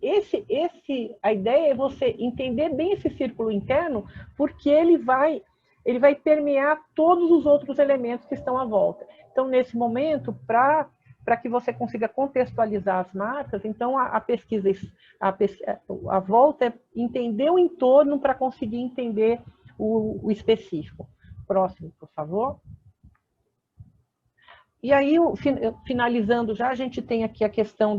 a ideia é você entender bem esse círculo interno, porque ele vai permear todos os outros elementos que estão à volta. Então, nesse momento, para que você consiga contextualizar as marcas, então a pesquisa, a volta é entender o entorno para conseguir entender o específico. Próximo, por favor. E aí, finalizando já, a gente tem aqui a questão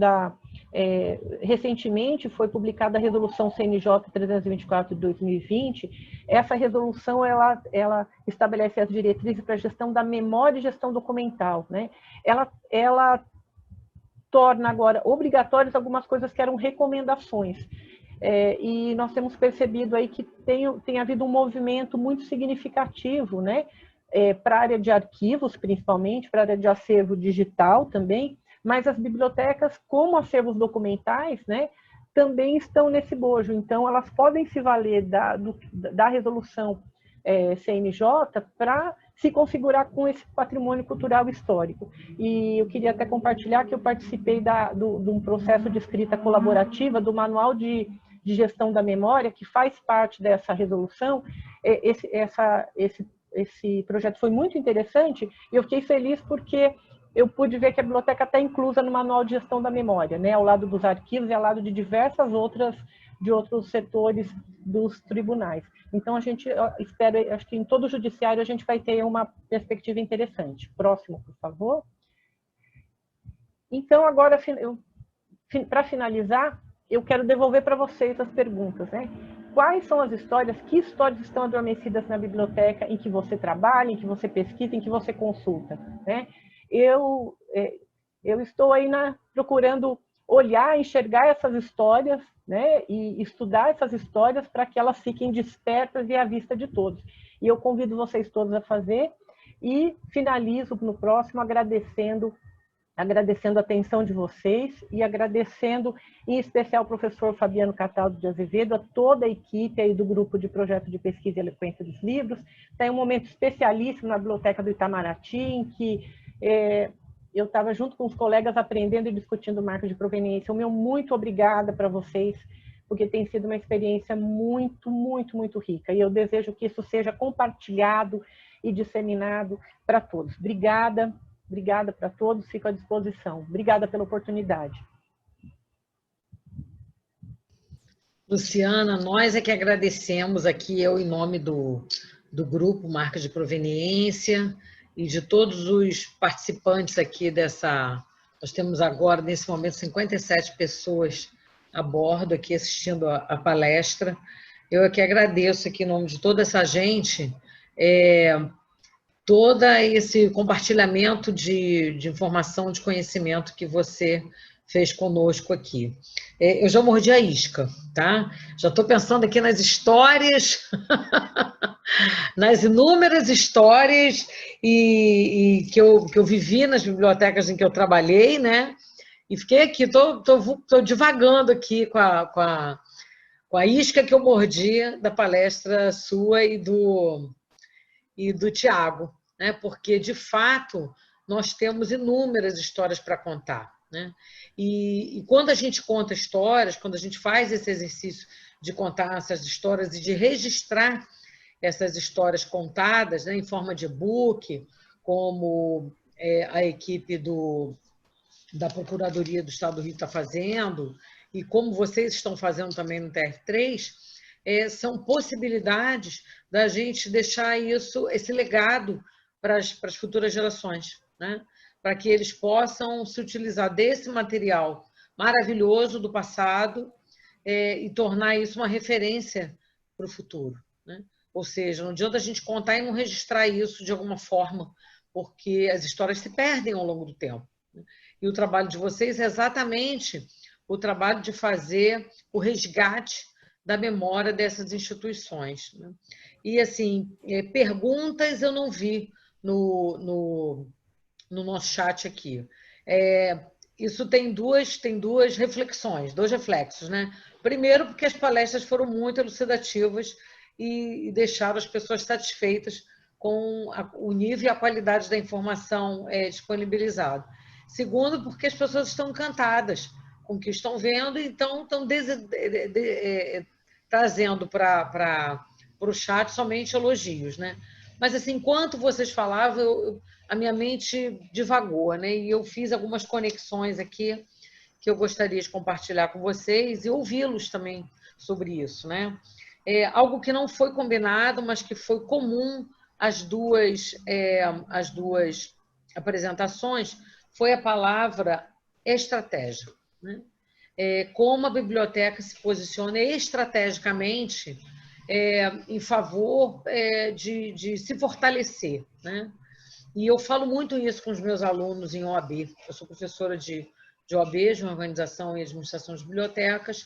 recentemente foi publicada a Resolução CNJ 324 de 2020. Essa resolução, ela estabelece as diretrizes para a gestão da memória e gestão documental, né? Ela torna agora obrigatórias algumas coisas que eram recomendações. E nós temos percebido aí que tem havido um movimento muito significativo, né? Para a área de arquivos, principalmente, para a área de acervo digital também, mas as bibliotecas, como acervos documentais, né, também estão nesse bojo. Então, elas podem se valer da resolução CNJ para se configurar com esse patrimônio cultural histórico. E eu queria até compartilhar que eu participei de um processo de escrita colaborativa do Manual de Gestão da Memória, que faz parte dessa resolução. Esse projeto foi muito interessante e eu fiquei feliz porque eu pude ver que a biblioteca está inclusa no Manual de Gestão da Memória, né, ao lado dos arquivos e ao lado de diversas outros setores dos tribunais. Então, a gente espera, acho que em todo o judiciário a gente vai ter uma perspectiva interessante. Próximo, por favor. Então, agora, para finalizar, eu quero devolver para vocês as perguntas, né? Quais são as histórias, que histórias estão adormecidas na biblioteca em que você trabalha, em que você pesquisa, em que você consulta, né? Eu estou aí procurando olhar, enxergar essas histórias, né? E estudar essas histórias para que elas fiquem despertas e à vista de todos. E eu convido vocês todos a fazer e finalizo no próximo agradecendo a atenção de vocês e agradecendo em especial ao professor Fabiano Cataldo de Azevedo, a toda a equipe aí do grupo de projeto de pesquisa e eloquência dos livros. Tem um momento especialíssimo na biblioteca do Itamaraty, em que eu estava junto com os colegas aprendendo e discutindo marca de proveniência. O meu muito obrigada para vocês, porque tem sido uma experiência muito, muito, muito rica. E eu desejo que isso seja compartilhado e disseminado para todos. Obrigada. Obrigada para todos, fico à disposição. Obrigada pela oportunidade. Luciana, nós é que agradecemos aqui, eu em nome do grupo Marcas de Proveniência e de todos os participantes aqui nós temos agora, nesse momento, 57 pessoas a bordo aqui assistindo a palestra. Eu é que agradeço aqui em nome de toda essa gente, todo esse compartilhamento de informação, de conhecimento que você fez conosco aqui. Eu já mordi a isca, tá? Já estou pensando aqui nas histórias, nas inúmeras histórias que eu vivi nas bibliotecas em que eu trabalhei, né? E fiquei aqui, estou divagando aqui com a isca que eu mordi da palestra sua e do Tiago, né? Porque, de fato, nós temos inúmeras histórias para contar, né? E quando a gente conta histórias, quando a gente faz esse exercício de contar essas histórias e de registrar essas histórias contadas, né, em forma de e-book, como a equipe da Procuradoria do Estado do Rio está fazendo, e como vocês estão fazendo também no TR3, são possibilidades da gente deixar esse legado para as futuras gerações, né? Para que eles possam se utilizar desse material maravilhoso do passado e tornar isso uma referência para o futuro, né? Ou seja, não adianta a gente contar e não registrar isso de alguma forma, porque as histórias se perdem ao longo do tempo, né? E o trabalho de vocês é exatamente o trabalho de fazer o resgate da memória dessas instituições, né? E, assim, perguntas eu não vi no nosso chat aqui. Isso tem duas reflexões, dois reflexos, né? Primeiro, porque as palestras foram muito elucidativas e deixaram as pessoas satisfeitas com o nível e a qualidade da informação disponibilizada. Segundo, porque as pessoas estão encantadas com o que estão vendo e estão trazendo para o chat somente elogios, né? Mas, assim, enquanto vocês falavam, a minha mente divagou, né? E eu fiz algumas conexões aqui que eu gostaria de compartilhar com vocês e ouvi-los também sobre isso, né? Algo que não foi combinado, mas que foi comum às duas apresentações, foi a palavra estratégia, né? Como a biblioteca se posiciona estrategicamente em favor de se fortalecer, né? E eu falo muito isso com os meus alunos em OAB. Eu sou professora de OAB, de uma organização e administração de bibliotecas,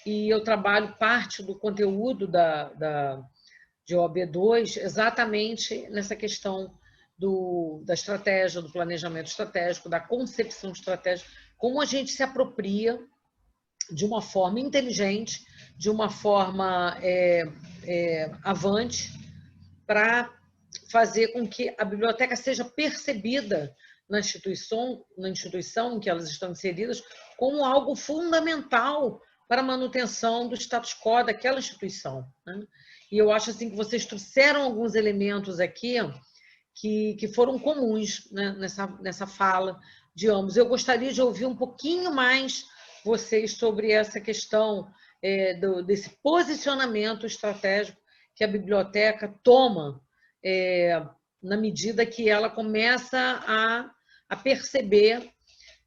e eu trabalho parte do conteúdo de OAB 2 exatamente nessa questão da estratégia, do planejamento estratégico, da concepção estratégica, como a gente se apropria de uma forma inteligente, de uma forma avante, para fazer com que a biblioteca seja percebida na instituição em que elas estão inseridas como algo fundamental para a manutenção do status quo daquela instituição, né? E eu acho assim que vocês trouxeram alguns elementos aqui que foram comuns, né, nessa fala de ambos. Eu gostaria de ouvir um pouquinho mais vocês sobre essa questão desse posicionamento estratégico que a biblioteca toma na medida que ela começa a perceber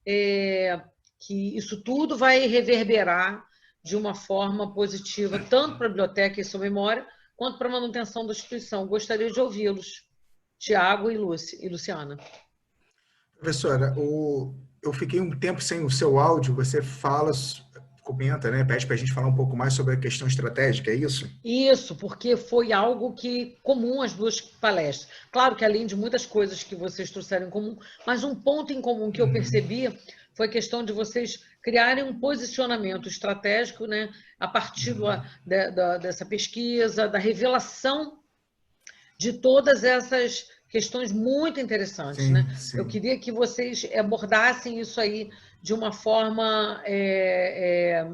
que isso tudo vai reverberar de uma forma positiva, tanto para a biblioteca e sua memória, quanto para a manutenção da instituição. Gostaria de ouvi-los, Tiago e Luciana. Professora, eu fiquei um tempo sem o seu áudio, você comenta, né? Pede para a gente falar um pouco mais sobre a questão estratégica, é isso? Isso, porque foi algo comum às duas palestras. Claro que além de muitas coisas que vocês trouxeram em comum, mas um ponto em comum que eu percebi foi a questão de vocês criarem um posicionamento estratégico, né, a partir dessa pesquisa, da revelação de todas essas questões muito interessantes, sim, né? Sim. Eu queria que vocês abordassem isso aí de uma forma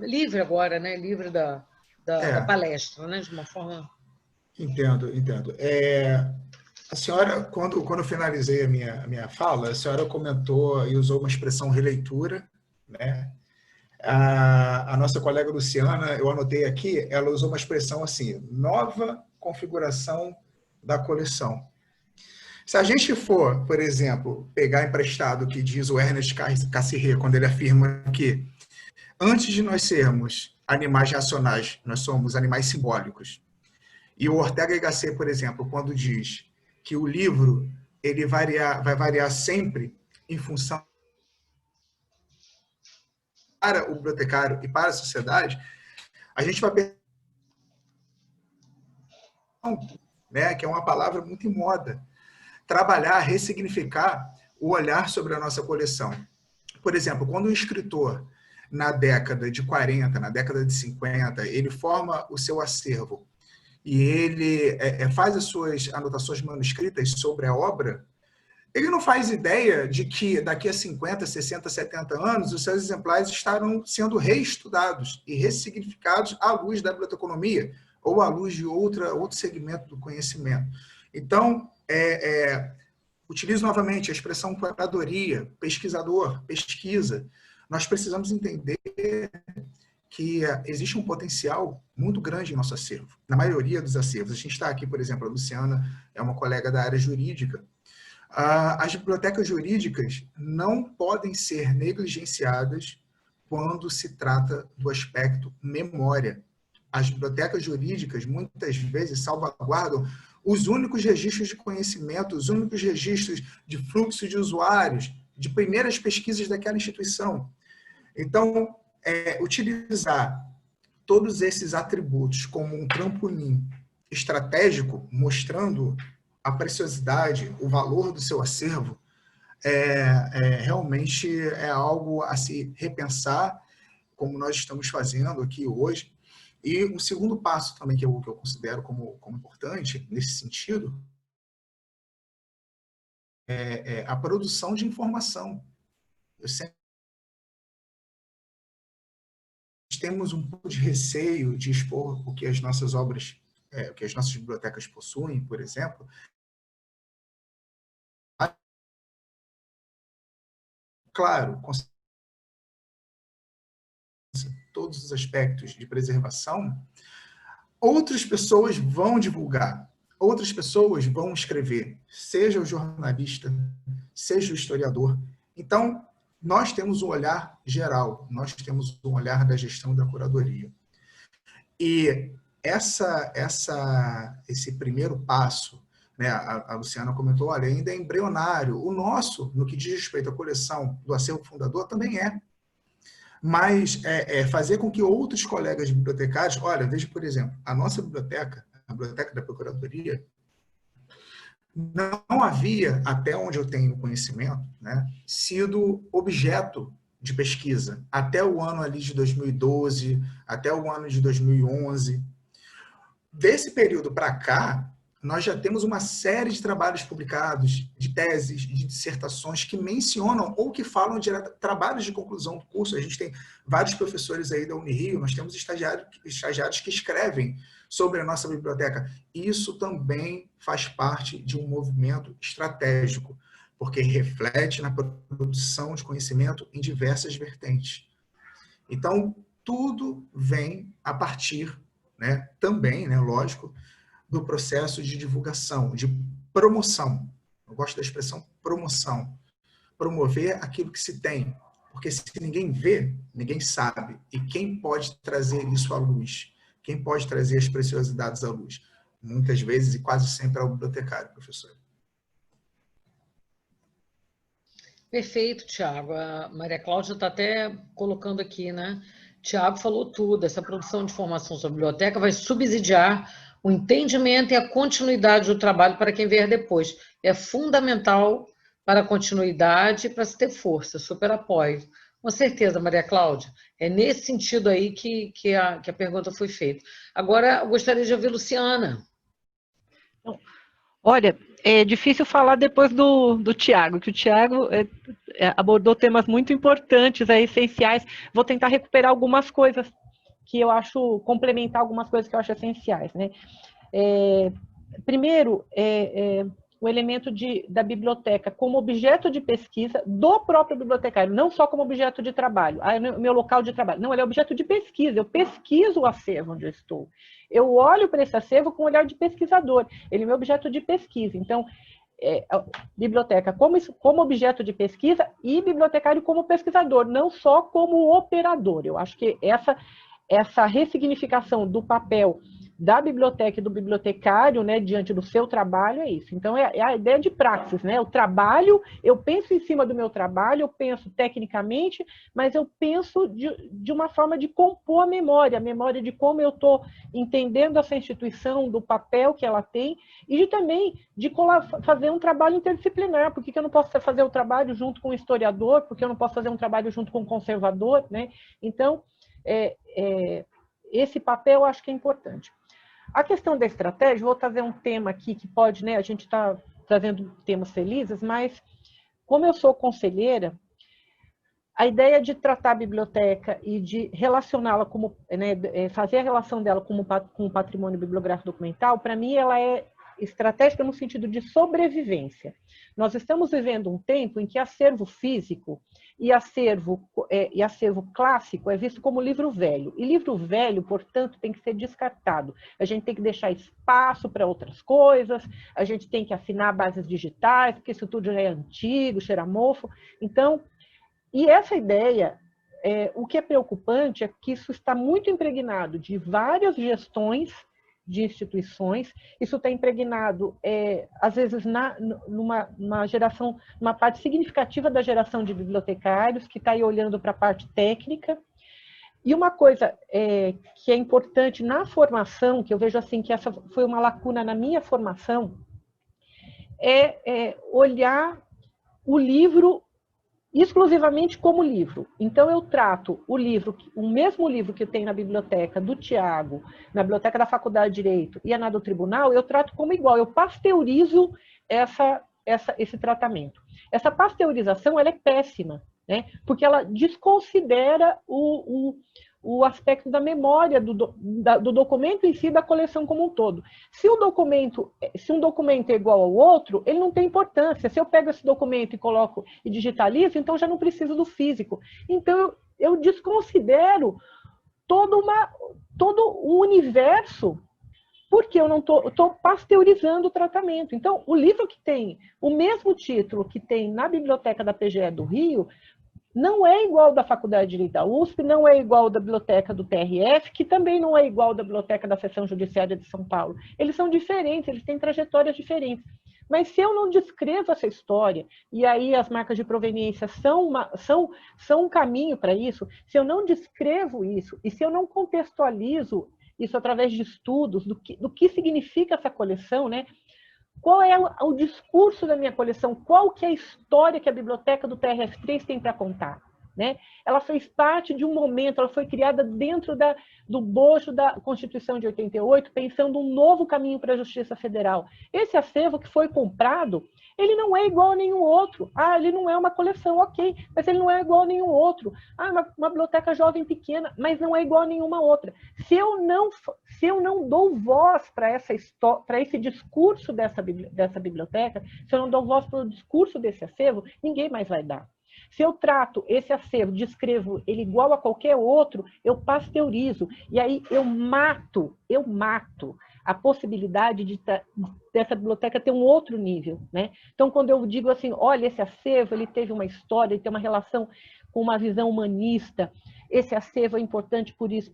livre agora, né? Livre da palestra, né? De uma forma... Entendo. A senhora, quando eu finalizei a minha fala, a senhora comentou e usou uma expressão releitura, né? A nossa colega Luciana, eu anotei aqui, ela usou uma expressão assim, nova configuração da coleção. Se a gente for, por exemplo, pegar emprestado o que diz o Ernest Cassirer, quando ele afirma que antes de nós sermos animais racionais, nós somos animais simbólicos. E o Ortega y Gasset, por exemplo, quando diz que o livro ele vai variar sempre em função para o bibliotecário e para a sociedade, a gente vai perceber, né, que é uma palavra muito em moda, trabalhar, ressignificar o olhar sobre a nossa coleção. Por exemplo, quando um escritor, na década de 40, na década de 50, ele forma o seu acervo e ele faz as suas anotações manuscritas sobre a obra, ele não faz ideia de que daqui a 50, 60, 70 anos os seus exemplares estarão sendo reestudados e ressignificados à luz da biblioteconomia ou à luz de outro segmento do conhecimento. Então, utilizo novamente a expressão curadoria, pesquisador, pesquisa. Nós precisamos entender que existe um potencial muito grande em nosso acervo. Na maioria dos acervos. A gente está aqui, por exemplo, a Luciana é uma colega da área jurídica. As bibliotecas jurídicas não podem ser negligenciadas quando se trata do aspecto memória. As bibliotecas jurídicas, muitas vezes, salvaguardam os únicos registros de conhecimento, os únicos registros de fluxo de usuários, de primeiras pesquisas daquela instituição. Então, utilizar todos esses atributos como um trampolim estratégico, mostrando a preciosidade, o valor do seu acervo, realmente é algo a se repensar, como nós estamos fazendo aqui hoje. E um segundo passo também que eu considero como importante nesse sentido é a produção de informação. Eu sempre temos um pouco de receio de expor o que as nossas obras, o que as nossas bibliotecas possuem, por exemplo. Claro, todos os aspectos de preservação, outras pessoas vão divulgar, outras pessoas vão escrever, seja o jornalista, seja o historiador. Então, nós temos um olhar geral, nós temos um olhar da gestão da curadoria. E esse primeiro passo, né, a Luciana comentou, olha, ainda é embrionário. O nosso, no que diz respeito à coleção do acervo fundador, também é. Mas fazer com que outros colegas bibliotecários, olha, veja, por exemplo, a nossa biblioteca, a Biblioteca da Procuradoria, não havia, até onde eu tenho conhecimento, né, sido objeto de pesquisa, até o ano ali de 2012, até o ano de 2011. Desse período para cá, nós já temos uma série de trabalhos publicados, de teses, de dissertações que mencionam ou que falam de trabalhos de conclusão do curso. A gente tem vários professores aí da Unirio, nós temos estagiários que escrevem sobre a nossa biblioteca. Isso também faz parte de um movimento estratégico, porque reflete na produção de conhecimento em diversas vertentes. Então, tudo vem a partir, né, também, né, lógico, do processo de divulgação, de promoção. Eu gosto da expressão promoção. Promover aquilo que se tem. Porque se ninguém vê, ninguém sabe. E quem pode trazer isso à luz? Quem pode trazer as preciosidades à luz? Muitas vezes e quase sempre é o bibliotecário, professor. Perfeito, Tiago. A Maria Cláudia está até colocando aqui, né? Tiago falou tudo. Essa produção de informação sobre a biblioteca vai subsidiar o entendimento e a continuidade do trabalho para quem vier depois. É fundamental para a continuidade e para se ter força. Super apoio. Com certeza, Maria Cláudia. É nesse sentido aí que a pergunta foi feita. Agora, eu gostaria de ouvir Luciana. Olha, é difícil falar depois do Tiago, que o Tiago abordou temas muito importantes, essenciais. Vou tentar recuperar algumas coisas que eu acho, complementar algumas coisas que eu acho essenciais, né? Primeiro, o elemento da biblioteca como objeto de pesquisa do próprio bibliotecário, não só como objeto de trabalho, meu local de trabalho. Não, ele é objeto de pesquisa, eu pesquiso o acervo onde eu estou. Eu olho para esse acervo com o olhar de pesquisador, ele é meu objeto de pesquisa. Então, biblioteca como objeto de pesquisa e bibliotecário como pesquisador, não só como operador. Eu acho que essa ressignificação do papel da biblioteca e do bibliotecário, né, diante do seu trabalho, é isso. Então, é a ideia de praxis, né? O trabalho, eu penso em cima do meu trabalho, eu penso tecnicamente, mas eu penso de uma forma de compor a memória de como eu estou entendendo essa instituição, do papel que ela tem, e também de fazer um trabalho interdisciplinar. Por que eu não posso fazer o trabalho junto com o historiador? Por que eu não posso fazer um trabalho junto com o conservador, né? Então, esse papel eu acho que é importante. A questão da estratégia, vou trazer um tema aqui que pode, né, a gente está trazendo temas felizes, mas como eu sou conselheira, a ideia de tratar a biblioteca e de relacioná-la como, né, fazer a relação dela com o patrimônio bibliográfico documental, para mim ela é estratégica no sentido de sobrevivência. Nós estamos vivendo um tempo em que acervo físico e acervo clássico é visto como livro velho. E livro velho, portanto, tem que ser descartado. A gente tem que deixar espaço para outras coisas, a gente tem que afinar bases digitais, porque isso tudo já é antigo, cheira a mofo. Então, e essa ideia, o que é preocupante é que isso está muito impregnado de várias gestões de instituições, isso está impregnado, às vezes, numa geração, numa parte significativa da geração de bibliotecários, que está aí olhando para a parte técnica. E uma coisa que é importante na formação, que eu vejo assim que essa foi uma lacuna na minha formação, é olhar o livro exclusivamente como livro. Então, eu trato o mesmo livro que tem na biblioteca do Tiago, na biblioteca da Faculdade de Direito e na do Tribunal, eu trato como igual, eu pasteurizo esse tratamento. Essa pasteurização ela é péssima, né? Porque ela desconsidera o aspecto da memória do documento em si, da coleção como um todo. Se um documento é igual ao outro, ele não tem importância. Se eu pego esse documento e coloco e digitalizo, então já não preciso do físico. Então, eu desconsidero todo o universo, porque eu não estou pasteurizando o tratamento. Então, o livro que tem o mesmo título que tem na biblioteca da PGE do Rio, não é igual da Faculdade de Direito da USP, não é igual da biblioteca do TRF, que também não é igual da biblioteca da Seção Judiciária de São Paulo. Eles são diferentes, eles têm trajetórias diferentes. Mas se eu não descrevo essa história, e aí as marcas de proveniência são um caminho para isso, se eu não descrevo isso, e se eu não contextualizo isso através de estudos, do que significa essa coleção, né? Qual é o discurso da minha coleção? Qual que é a história que a biblioteca do TRF3 tem para contar? Né? Ela fez parte de um momento, ela foi criada dentro do bojo da Constituição de 88, pensando um novo caminho para a Justiça Federal. Esse acervo que foi comprado, ele não é igual a nenhum outro. Ele não é uma coleção, ok, mas ele não é igual a nenhum outro. Uma biblioteca jovem pequena, mas não é igual a nenhuma outra. Se eu não dou voz para esse discurso dessa biblioteca, se eu não dou voz para o discurso desse acervo, ninguém mais vai dar. Se eu trato esse acervo, descrevo ele igual a qualquer outro, eu pasteurizo. E aí eu mato a possibilidade dessa biblioteca ter um outro nível, né? Então, quando eu digo assim, olha, esse acervo, ele teve uma história, ele tem uma relação com uma visão humanista, esse acervo é importante por isso,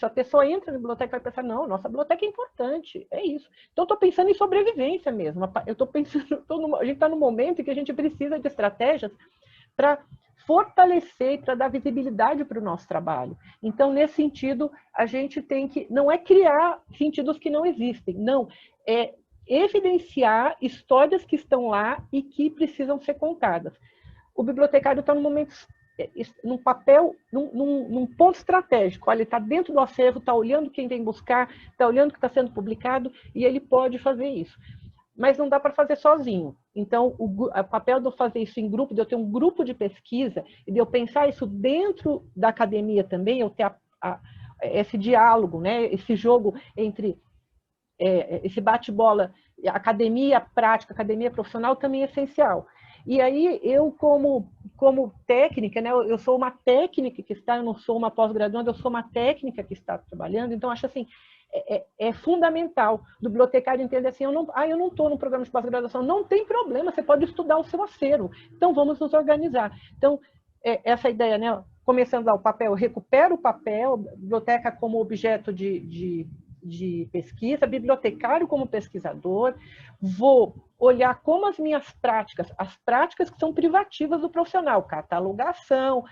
a pessoa entra na biblioteca e vai pensar, não, nossa biblioteca é importante, é isso. Então, estou pensando em sobrevivência mesmo. Eu estou pensando, a gente está num momento em que a gente precisa de estratégias para fortalecer e para dar visibilidade para o nosso trabalho. Então, nesse sentido, a gente tem que, não é criar sentidos que não existem, não, é evidenciar histórias que estão lá e que precisam ser contadas. O bibliotecário está num papel, num ponto estratégico. Olha, ele está dentro do acervo, está olhando quem vem buscar, está olhando o que está sendo publicado, e ele pode fazer isso. Mas não dá para fazer sozinho. Então, o papel de eu fazer isso em grupo, de eu ter um grupo de pesquisa, e de eu pensar isso dentro da academia também, eu ter esse diálogo, né? Esse jogo entre esse bate-bola, academia prática, academia profissional, também é essencial. E aí, eu, como técnica, né? Eu sou uma técnica que está, eu não sou uma pós-graduanda, eu sou uma técnica que está trabalhando, então, acho assim, é fundamental do bibliotecário entender assim, eu não estou no programa de pós-graduação, não tem problema, você pode estudar o seu acervo, então vamos nos organizar. Então, essa ideia, né, começando lá, o papel, eu recupero o papel, biblioteca como objeto de pesquisa, bibliotecário como pesquisador, vou olhar como as minhas práticas, as práticas que são privativas do profissional, catalogação,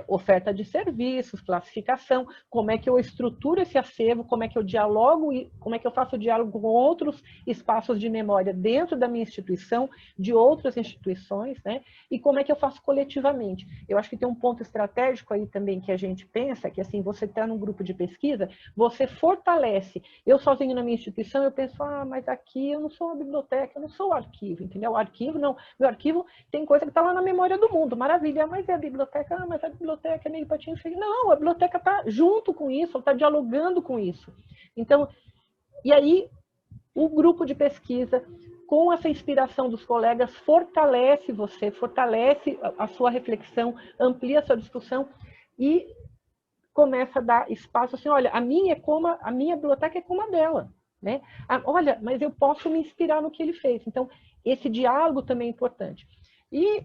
oferta de serviços, classificação, como é que eu estruturo esse acervo, como é que eu dialogo, como é que eu faço o diálogo com outros espaços de memória dentro da minha instituição, de outras instituições, né? E como é que eu faço coletivamente. Eu acho que tem um ponto estratégico aí também que a gente pensa, que assim, você está num grupo de pesquisa, você fortalece. Eu sozinho na minha instituição, eu penso, mas aqui eu não sou uma biblioteca, eu não sou o arquivo, entendeu? O arquivo não, meu arquivo tem coisa que está lá na memória do mundo, maravilha, mas é a biblioteca, mas a biblioteca é meio patinho feio. Não, a biblioteca está junto com isso, está dialogando com isso. Então, e aí, O grupo de pesquisa, com essa inspiração dos colegas, fortalece você, fortalece a sua reflexão, amplia a sua discussão e começa a dar espaço assim, olha, a minha biblioteca é como a dela, né? Olha, mas eu posso me inspirar no que ele fez. Então, esse diálogo também é importante. E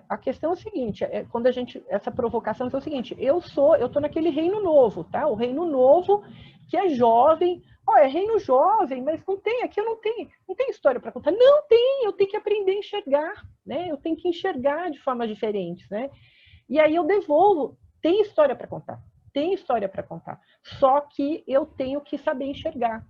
a questão é o seguinte, quando essa provocação é o seguinte, eu estou naquele reino novo, tá? O reino novo que é jovem, é reino jovem, mas aqui eu não tenho história para contar. Não tem, eu tenho que aprender a enxergar, né? Eu tenho que enxergar de formas diferentes, né? E aí eu devolvo, tem história para contar. Tem história para contar, só que eu tenho que saber enxergar.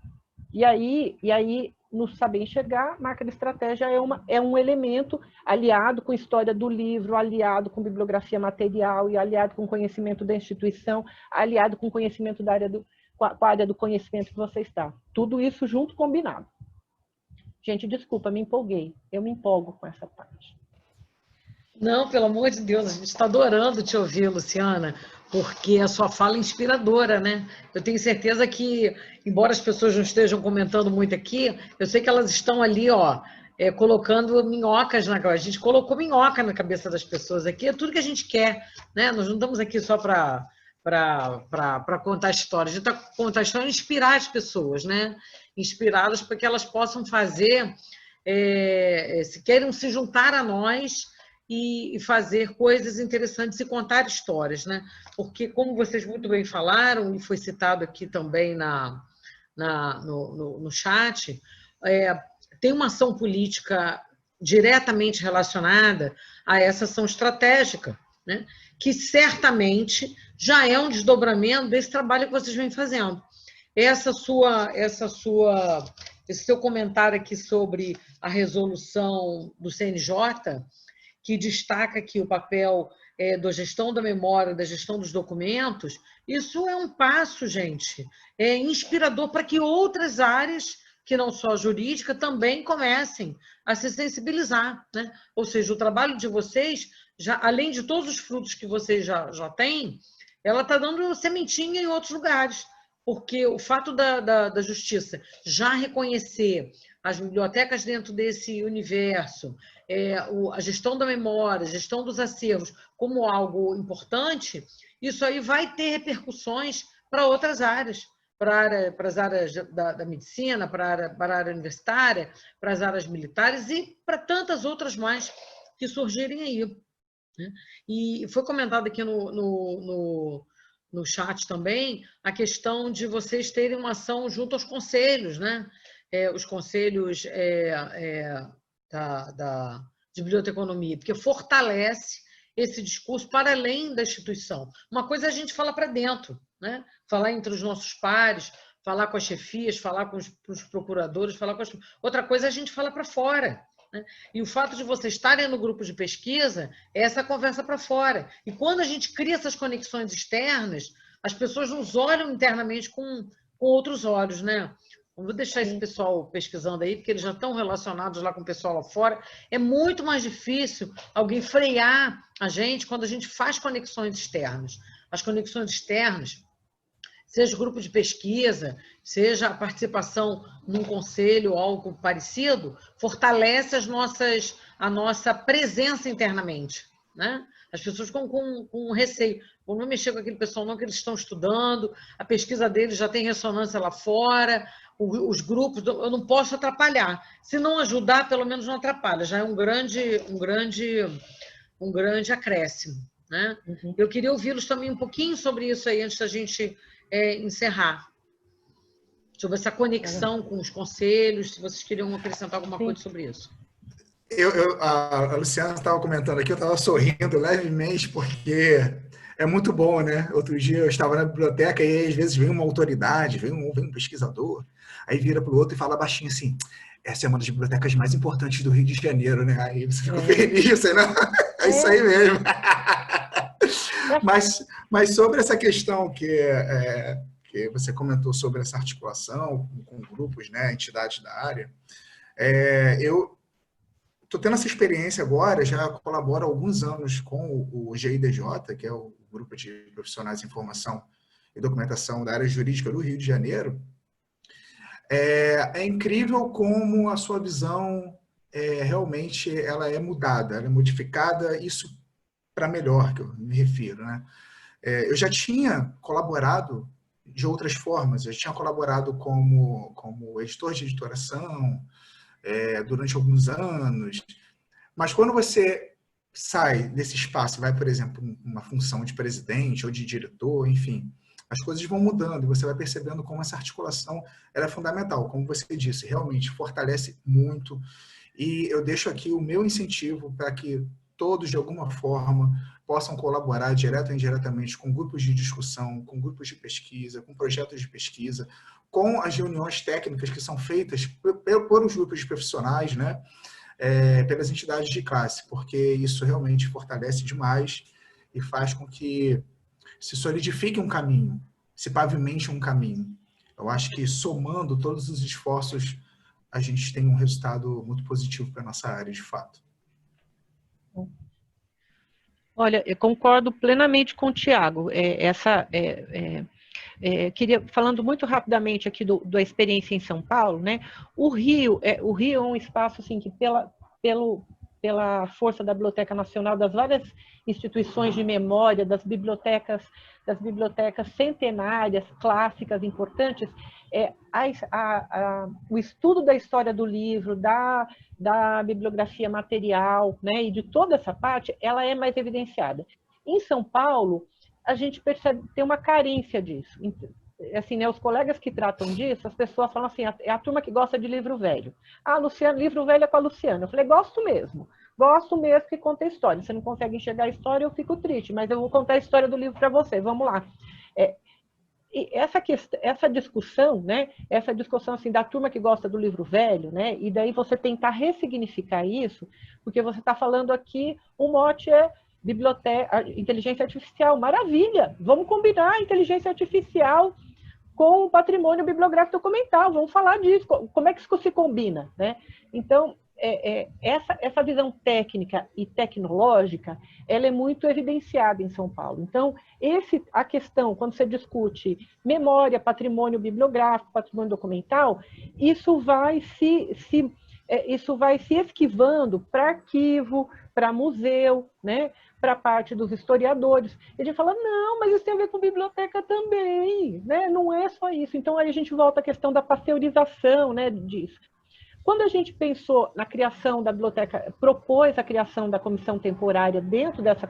E aí no saber enxergar, marca de estratégia é um elemento aliado com história do livro, aliado com bibliografia material e aliado com conhecimento da instituição, aliado com conhecimento da área com a área do conhecimento que você está. Tudo isso junto, combinado. Gente, desculpa, me empolguei. Eu me empolgo com essa parte. Não, pelo amor de Deus, a gente está adorando te ouvir, Luciana, porque a sua fala é inspiradora, né? Eu tenho certeza que, embora as pessoas não estejam comentando muito aqui, eu sei que elas estão ali, colocando minhocas a gente colocou minhoca na cabeça das pessoas aqui, é tudo que a gente quer, né? Nós não estamos aqui só para contar histórias, a gente está contar história e inspirar as pessoas, né? Inspirá-las para que elas possam fazer, se querem se juntar a nós e fazer coisas interessantes e contar histórias, né? Porque, como vocês muito bem falaram, e foi citado aqui também no chat, tem uma ação política diretamente relacionada a essa ação estratégica, né? Que certamente já é um desdobramento desse trabalho que vocês vêm fazendo. Esse seu comentário aqui sobre a resolução do CNJ, que destaca aqui o papel da gestão da memória, da gestão dos documentos, isso é um passo, gente, inspirador para que outras áreas, que não só a jurídica, também comecem a se sensibilizar, né? Ou seja, o trabalho de vocês, já, além de todos os frutos que vocês já têm, ela está dando sementinha em outros lugares, porque o fato da justiça já reconhecer as bibliotecas dentro desse universo, a gestão da memória, a gestão dos acervos como algo importante, isso aí vai ter repercussões para outras áreas, para as áreas da medicina, para a área universitária, para as áreas militares e para tantas outras mais que surgirem aí, né? E foi comentado aqui no chat também a questão de vocês terem uma ação junto aos conselhos, né? Os conselhos de biblioteconomia, porque fortalece esse discurso para além da instituição. Uma coisa é a gente falar para dentro, né? Falar entre os nossos pares, falar com as chefias, falar com os procuradores, outra coisa é a gente falar para fora, né? E o fato de vocês estarem no grupo de pesquisa é essa conversa para fora. E quando a gente cria essas conexões externas, as pessoas nos olham internamente com outros olhos, né? Vou deixar esse pessoal pesquisando aí, porque eles já estão relacionados lá com o pessoal lá fora. É muito mais difícil alguém frear a gente quando a gente faz conexões externas. As conexões externas, seja o grupo de pesquisa, seja a participação num conselho ou algo parecido, fortalece a nossa presença internamente, né? As pessoas ficam com receio. Eu não mexer com aquele pessoal não, que eles estão estudando, a pesquisa deles já tem ressonância lá fora, os grupos, eu não posso atrapalhar. Se não ajudar, pelo menos não atrapalha. Já é um grande acréscimo, né? Uhum. Eu queria ouvi-los também um pouquinho sobre isso aí, antes da gente encerrar. Sobre essa conexão com os conselhos, se vocês queriam acrescentar alguma coisa sobre isso. A Luciana estava comentando aqui, eu estava sorrindo levemente, porque é muito bom, né? Outro dia eu estava na biblioteca e às vezes vem uma autoridade, vem um pesquisador, aí vira para o outro e fala baixinho assim, essa é uma das bibliotecas mais importantes do Rio de Janeiro, né? Aí você fica feliz, né? É isso aí mesmo. Mas sobre essa questão que você comentou sobre essa articulação com grupos, né, entidades da área, eu estou tendo essa experiência agora, já colaboro há alguns anos com o GIDJ, que é o Grupo de Profissionais de Informação e Documentação da Área Jurídica do Rio de Janeiro, É incrível como a sua visão realmente ela é mudada, ela é modificada, isso para melhor, que eu me refiro, né? Eu já tinha colaborado de outras formas, eu tinha colaborado como editor de editoração durante alguns anos, mas quando você sai desse espaço e vai, por exemplo, uma função de presidente ou de diretor, enfim, as coisas vão mudando e você vai percebendo como essa articulação ela é fundamental. Como você disse, realmente fortalece muito. E eu deixo aqui o meu incentivo para que todos, de alguma forma, possam colaborar direta ou indiretamente com grupos de discussão, com grupos de pesquisa, com projetos de pesquisa, com as reuniões técnicas que são feitas por os grupos de profissionais, né? Pelas entidades de classe, porque isso realmente fortalece demais e faz com que se solidifique um caminho, se pavimente um caminho. Eu acho que somando todos os esforços, a gente tem um resultado muito positivo para a nossa área, de fato. Olha, eu concordo plenamente com o Tiago. Queria, falando muito rapidamente aqui da experiência em São Paulo, né? O Rio é um espaço assim, que pela força da Biblioteca Nacional, das várias instituições de memória, das bibliotecas centenárias, clássicas, importantes, o estudo da história do livro, da bibliografia material, né, e de toda essa parte, ela é mais evidenciada. Em São Paulo, a gente percebe tem uma carência disso. Assim, né, os colegas que tratam disso, as pessoas falam assim, é a turma que gosta de livro velho. Ah, Luciano, livro velho é com a Luciana. Eu falei, gosto mesmo que conta a história. Você não consegue enxergar a história, eu fico triste, mas eu vou contar a história do livro para você, vamos lá. E essa discussão, né, essa discussão assim, da turma que gosta do livro velho, né, e daí você tentar ressignificar isso, porque você está falando aqui, o mote é biblioteca, inteligência artificial, maravilha, vamos combinar a inteligência artificial com o patrimônio bibliográfico documental, vamos falar disso, como é que isso se combina, né? Então, essa visão técnica e tecnológica, ela é muito evidenciada em São Paulo. Então, a questão, quando você discute memória, patrimônio bibliográfico, patrimônio documental, isso vai se esquivando para arquivo, para museu, né? Para a parte dos historiadores. E a gente fala, não, mas isso tem a ver com biblioteca também, né? Não é só isso. Então, aí a gente volta à questão da pasteurização, né, disso. Quando a gente pensou na criação da biblioteca, propôs a criação da comissão temporária dentro dessa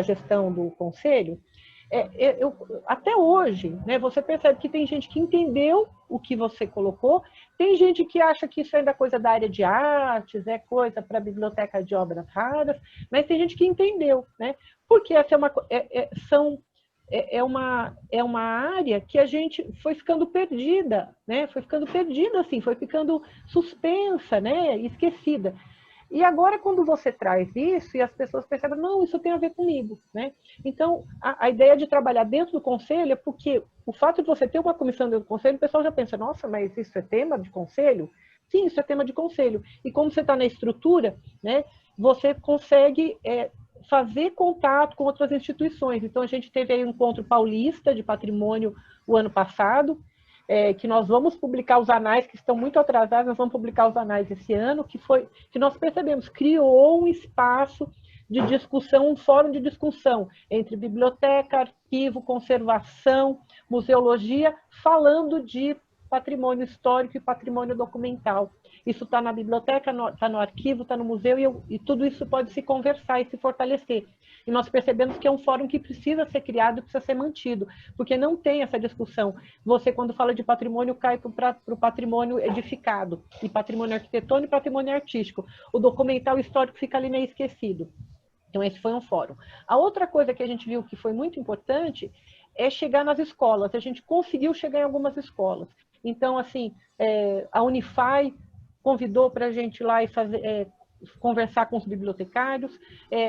gestão do conselho, até hoje, né, você percebe que tem gente que entendeu o que você colocou, tem gente que acha que isso ainda é coisa da área de artes, é coisa para a biblioteca de obras raras, mas tem gente que entendeu, né? Porque essa é uma área que a gente foi ficando perdida, né? Foi ficando perdida, assim, foi ficando suspensa, né? Esquecida. E agora, quando você traz isso, e as pessoas percebem, não, isso tem a ver comigo, né? Então, a ideia de trabalhar dentro do conselho é porque o fato de você ter uma comissão dentro do conselho, o pessoal já pensa, nossa, mas isso é tema de conselho? Sim, isso é tema de conselho. E como você está na estrutura, né, você consegue fazer contato com outras instituições. Então, a gente teve aí um encontro paulista de patrimônio o ano passado, que nós vamos publicar os anais, que estão muito atrasados, nós vamos publicar os anais esse ano, que nós percebemos, criou um espaço de discussão, um fórum de discussão entre biblioteca, arquivo, conservação, museologia, falando de patrimônio histórico e patrimônio documental. Isso está na biblioteca, está no arquivo, está no museu, e tudo isso pode se conversar e se fortalecer. E nós percebemos que é um fórum que precisa ser criado, precisa ser mantido, porque não tem essa discussão. Você, quando fala de patrimônio, cai para o patrimônio edificado, e patrimônio arquitetônico e patrimônio artístico. O documental histórico fica ali meio esquecido. Então, esse foi um fórum. A outra coisa que a gente viu que foi muito importante é chegar nas escolas. A gente conseguiu chegar em algumas escolas. Então, assim, a Unify convidou para a gente ir lá e conversar com os bibliotecários,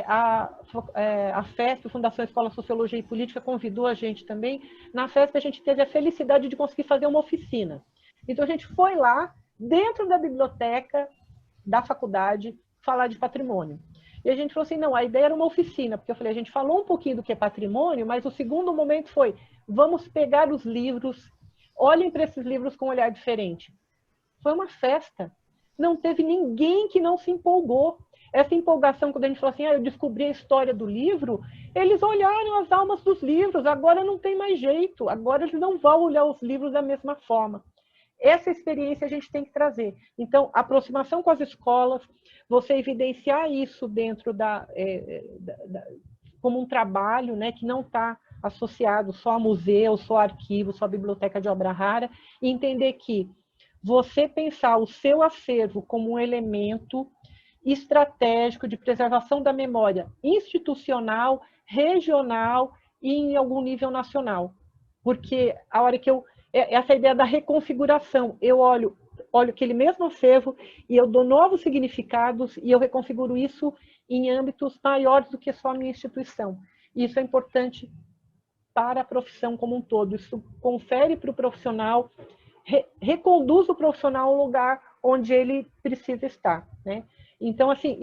a FESP, Fundação Escola Sociologia e Política, convidou a gente também. Na FESP, a gente teve a felicidade de conseguir fazer uma oficina. Então, a gente foi lá, dentro da biblioteca da faculdade, falar de patrimônio. E a gente falou assim, não, a ideia era uma oficina, porque eu falei, a gente falou um pouquinho do que é patrimônio, mas o segundo momento foi, vamos pegar os livros olhem para esses livros com um olhar diferente. Foi uma festa. Não teve ninguém que não se empolgou. Essa empolgação, quando a gente falou assim, eu descobri a história do livro, eles olharam as almas dos livros, agora não tem mais jeito, agora eles não vão olhar os livros da mesma forma. Essa experiência a gente tem que trazer. Então, aproximação com as escolas, você evidenciar isso dentro como um trabalho, né, que não está associado só a museu, só a arquivo, só a biblioteca de obra rara, e entender que você pensar o seu acervo como um elemento estratégico de preservação da memória institucional, regional e em algum nível nacional. Porque a hora que essa ideia da reconfiguração, eu olho aquele mesmo acervo e eu dou novos significados e eu reconfiguro isso em âmbitos maiores do que só a minha instituição. E isso é importante para a profissão como um todo. Isso confere para o profissional, reconduz o profissional ao lugar onde ele precisa estar, né? Então, assim,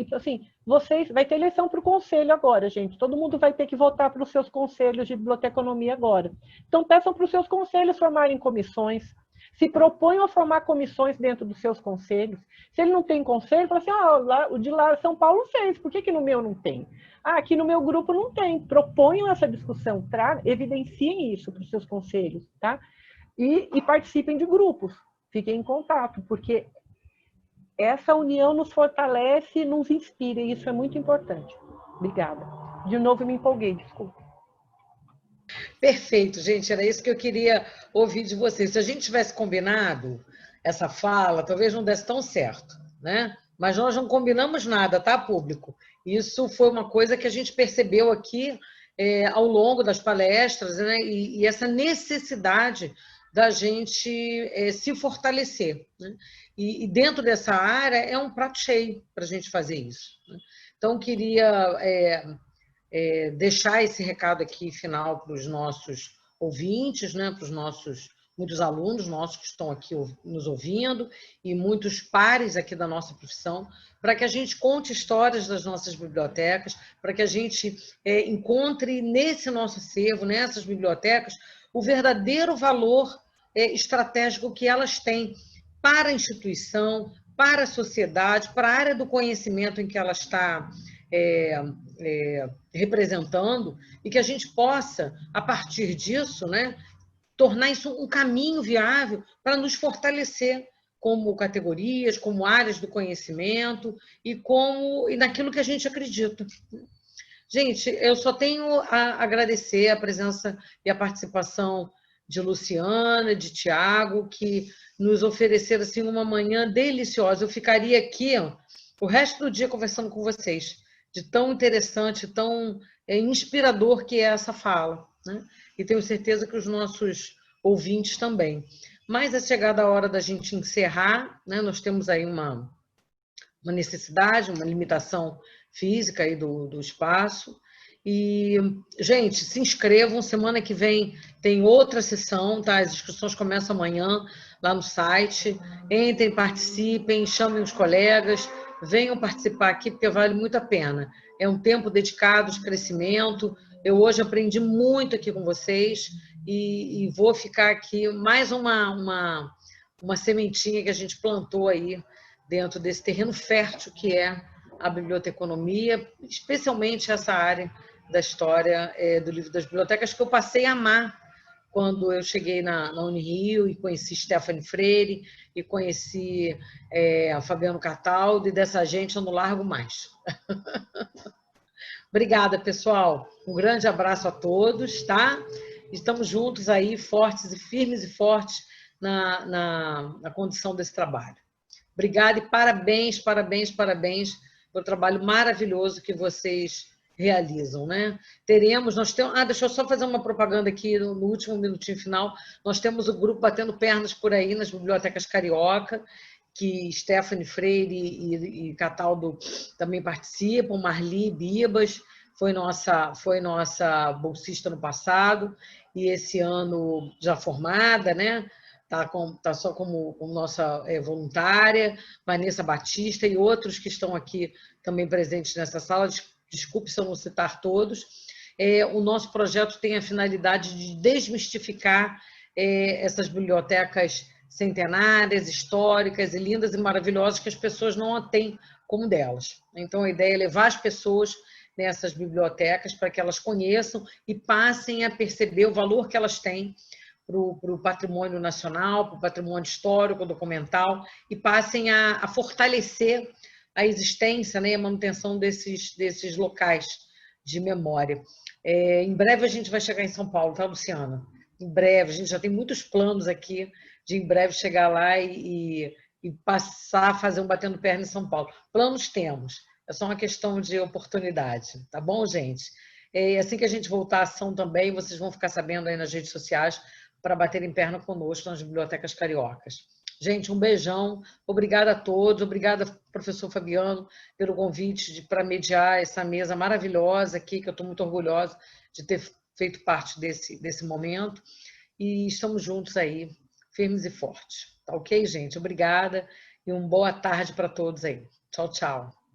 vocês... Vai ter eleição para o conselho agora, gente. Todo mundo vai ter que votar para os seus conselhos de biblioteconomia agora. Então, peçam para os seus conselhos formarem comissões. Se proponham a formar comissões dentro dos seus conselhos. Se ele não tem conselho, fala assim, o de lá São Paulo fez, por que no meu não tem? Aqui no meu grupo não tem. Proponham essa discussão, evidenciem isso para os seus conselhos, tá? E participem de grupos. Fiquem em contato, porque essa união nos fortalece e nos inspira, e isso é muito importante. Obrigada. De novo, me empolguei, desculpa. Perfeito, gente, era isso que eu queria ouvir de vocês. Se a gente tivesse combinado essa fala, talvez não desse tão certo, né? Mas nós não combinamos nada, tá, público? Isso foi uma coisa que a gente percebeu aqui ao longo das palestras, né? E essa necessidade da gente se fortalecer, né? E dentro dessa área é um prato cheio para a gente fazer isso, né? Então, queria deixar esse recado aqui final para os nossos ouvintes, né? Para os muitos alunos nossos que estão aqui nos ouvindo e muitos pares aqui da nossa profissão, para que a gente conte histórias das nossas bibliotecas, para que a gente encontre nesse nosso acervo, nessas bibliotecas, o verdadeiro valor estratégico que elas têm para a instituição, para a sociedade, para a área do conhecimento em que ela está representando, e que a gente possa, a partir disso, né, tornar isso um caminho viável para nos fortalecer como categorias, como áreas do conhecimento e naquilo que a gente acredita. Gente, eu só tenho a agradecer a presença e a participação de Luciana, de Tiago, que nos ofereceram assim, uma manhã deliciosa. Eu ficaria aqui o resto do dia conversando com vocês, de tão interessante, tão inspirador que é essa fala, né? E tenho certeza que os nossos ouvintes também. Mas é chegada a hora da gente encerrar, né? Nós temos aí uma necessidade, uma limitação física aí do espaço. E, gente, se inscrevam, semana que vem tem outra sessão, tá? As inscrições começam amanhã lá no site. Entrem, participem, chamem os colegas, venham participar aqui, porque vale muito a pena. É um tempo dedicado de crescimento. Eu hoje aprendi muito aqui com vocês e vou ficar aqui mais uma sementinha que a gente plantou aí dentro desse terreno fértil que é a biblioteconomia, especialmente essa área da história do livro das bibliotecas, que eu passei a amar quando eu cheguei na Unirio e conheci Stephanie Freire e conheci a Fabiano Cataldo, e dessa gente eu não largo mais. Obrigada, pessoal. Um grande abraço a todos, tá? Estamos juntos aí, fortes e firmes e fortes na condição desse trabalho. Obrigada e parabéns, parabéns, parabéns pelo trabalho maravilhoso que vocês realizam, né? Deixa eu só fazer uma propaganda aqui no último minutinho final. Nós temos o grupo Batendo Pernas por aí nas bibliotecas carioca, que Stephanie Freire e Cataldo também participam, Marli Bibas foi nossa bolsista no passado, e esse ano já formada, né? Tá só como nossa voluntária, Vanessa Batista e outros que estão aqui também presentes nessa sala. Desculpe se eu não citar todos. O nosso projeto tem a finalidade de desmistificar essas bibliotecas centenárias, históricas e lindas e maravilhosas que as pessoas não têm como delas. Então, a ideia é levar as pessoas nessas bibliotecas para que elas conheçam e passem a perceber o valor que elas têm para o patrimônio nacional, para o patrimônio histórico, documental, e passem a fortalecer a existência, né, e a manutenção desses locais de memória. Em breve a gente vai chegar em São Paulo, tá, Luciana? Em breve, a gente já tem muitos planos aqui de em breve chegar lá e passar a fazer um Batendo Perna em São Paulo. Planos temos, é só uma questão de oportunidade, tá bom, gente? Assim que a gente voltar à ação também, vocês vão ficar sabendo aí nas redes sociais para baterem perna conosco nas bibliotecas cariocas. Gente, um beijão, obrigada a todos, obrigada, professor Fabiano, pelo convite para mediar essa mesa maravilhosa aqui, que eu estou muito orgulhosa de ter feito parte desse momento, e estamos juntos aí, firmes e fortes. Tá ok, gente? Obrigada e uma boa tarde para todos aí. Tchau, tchau.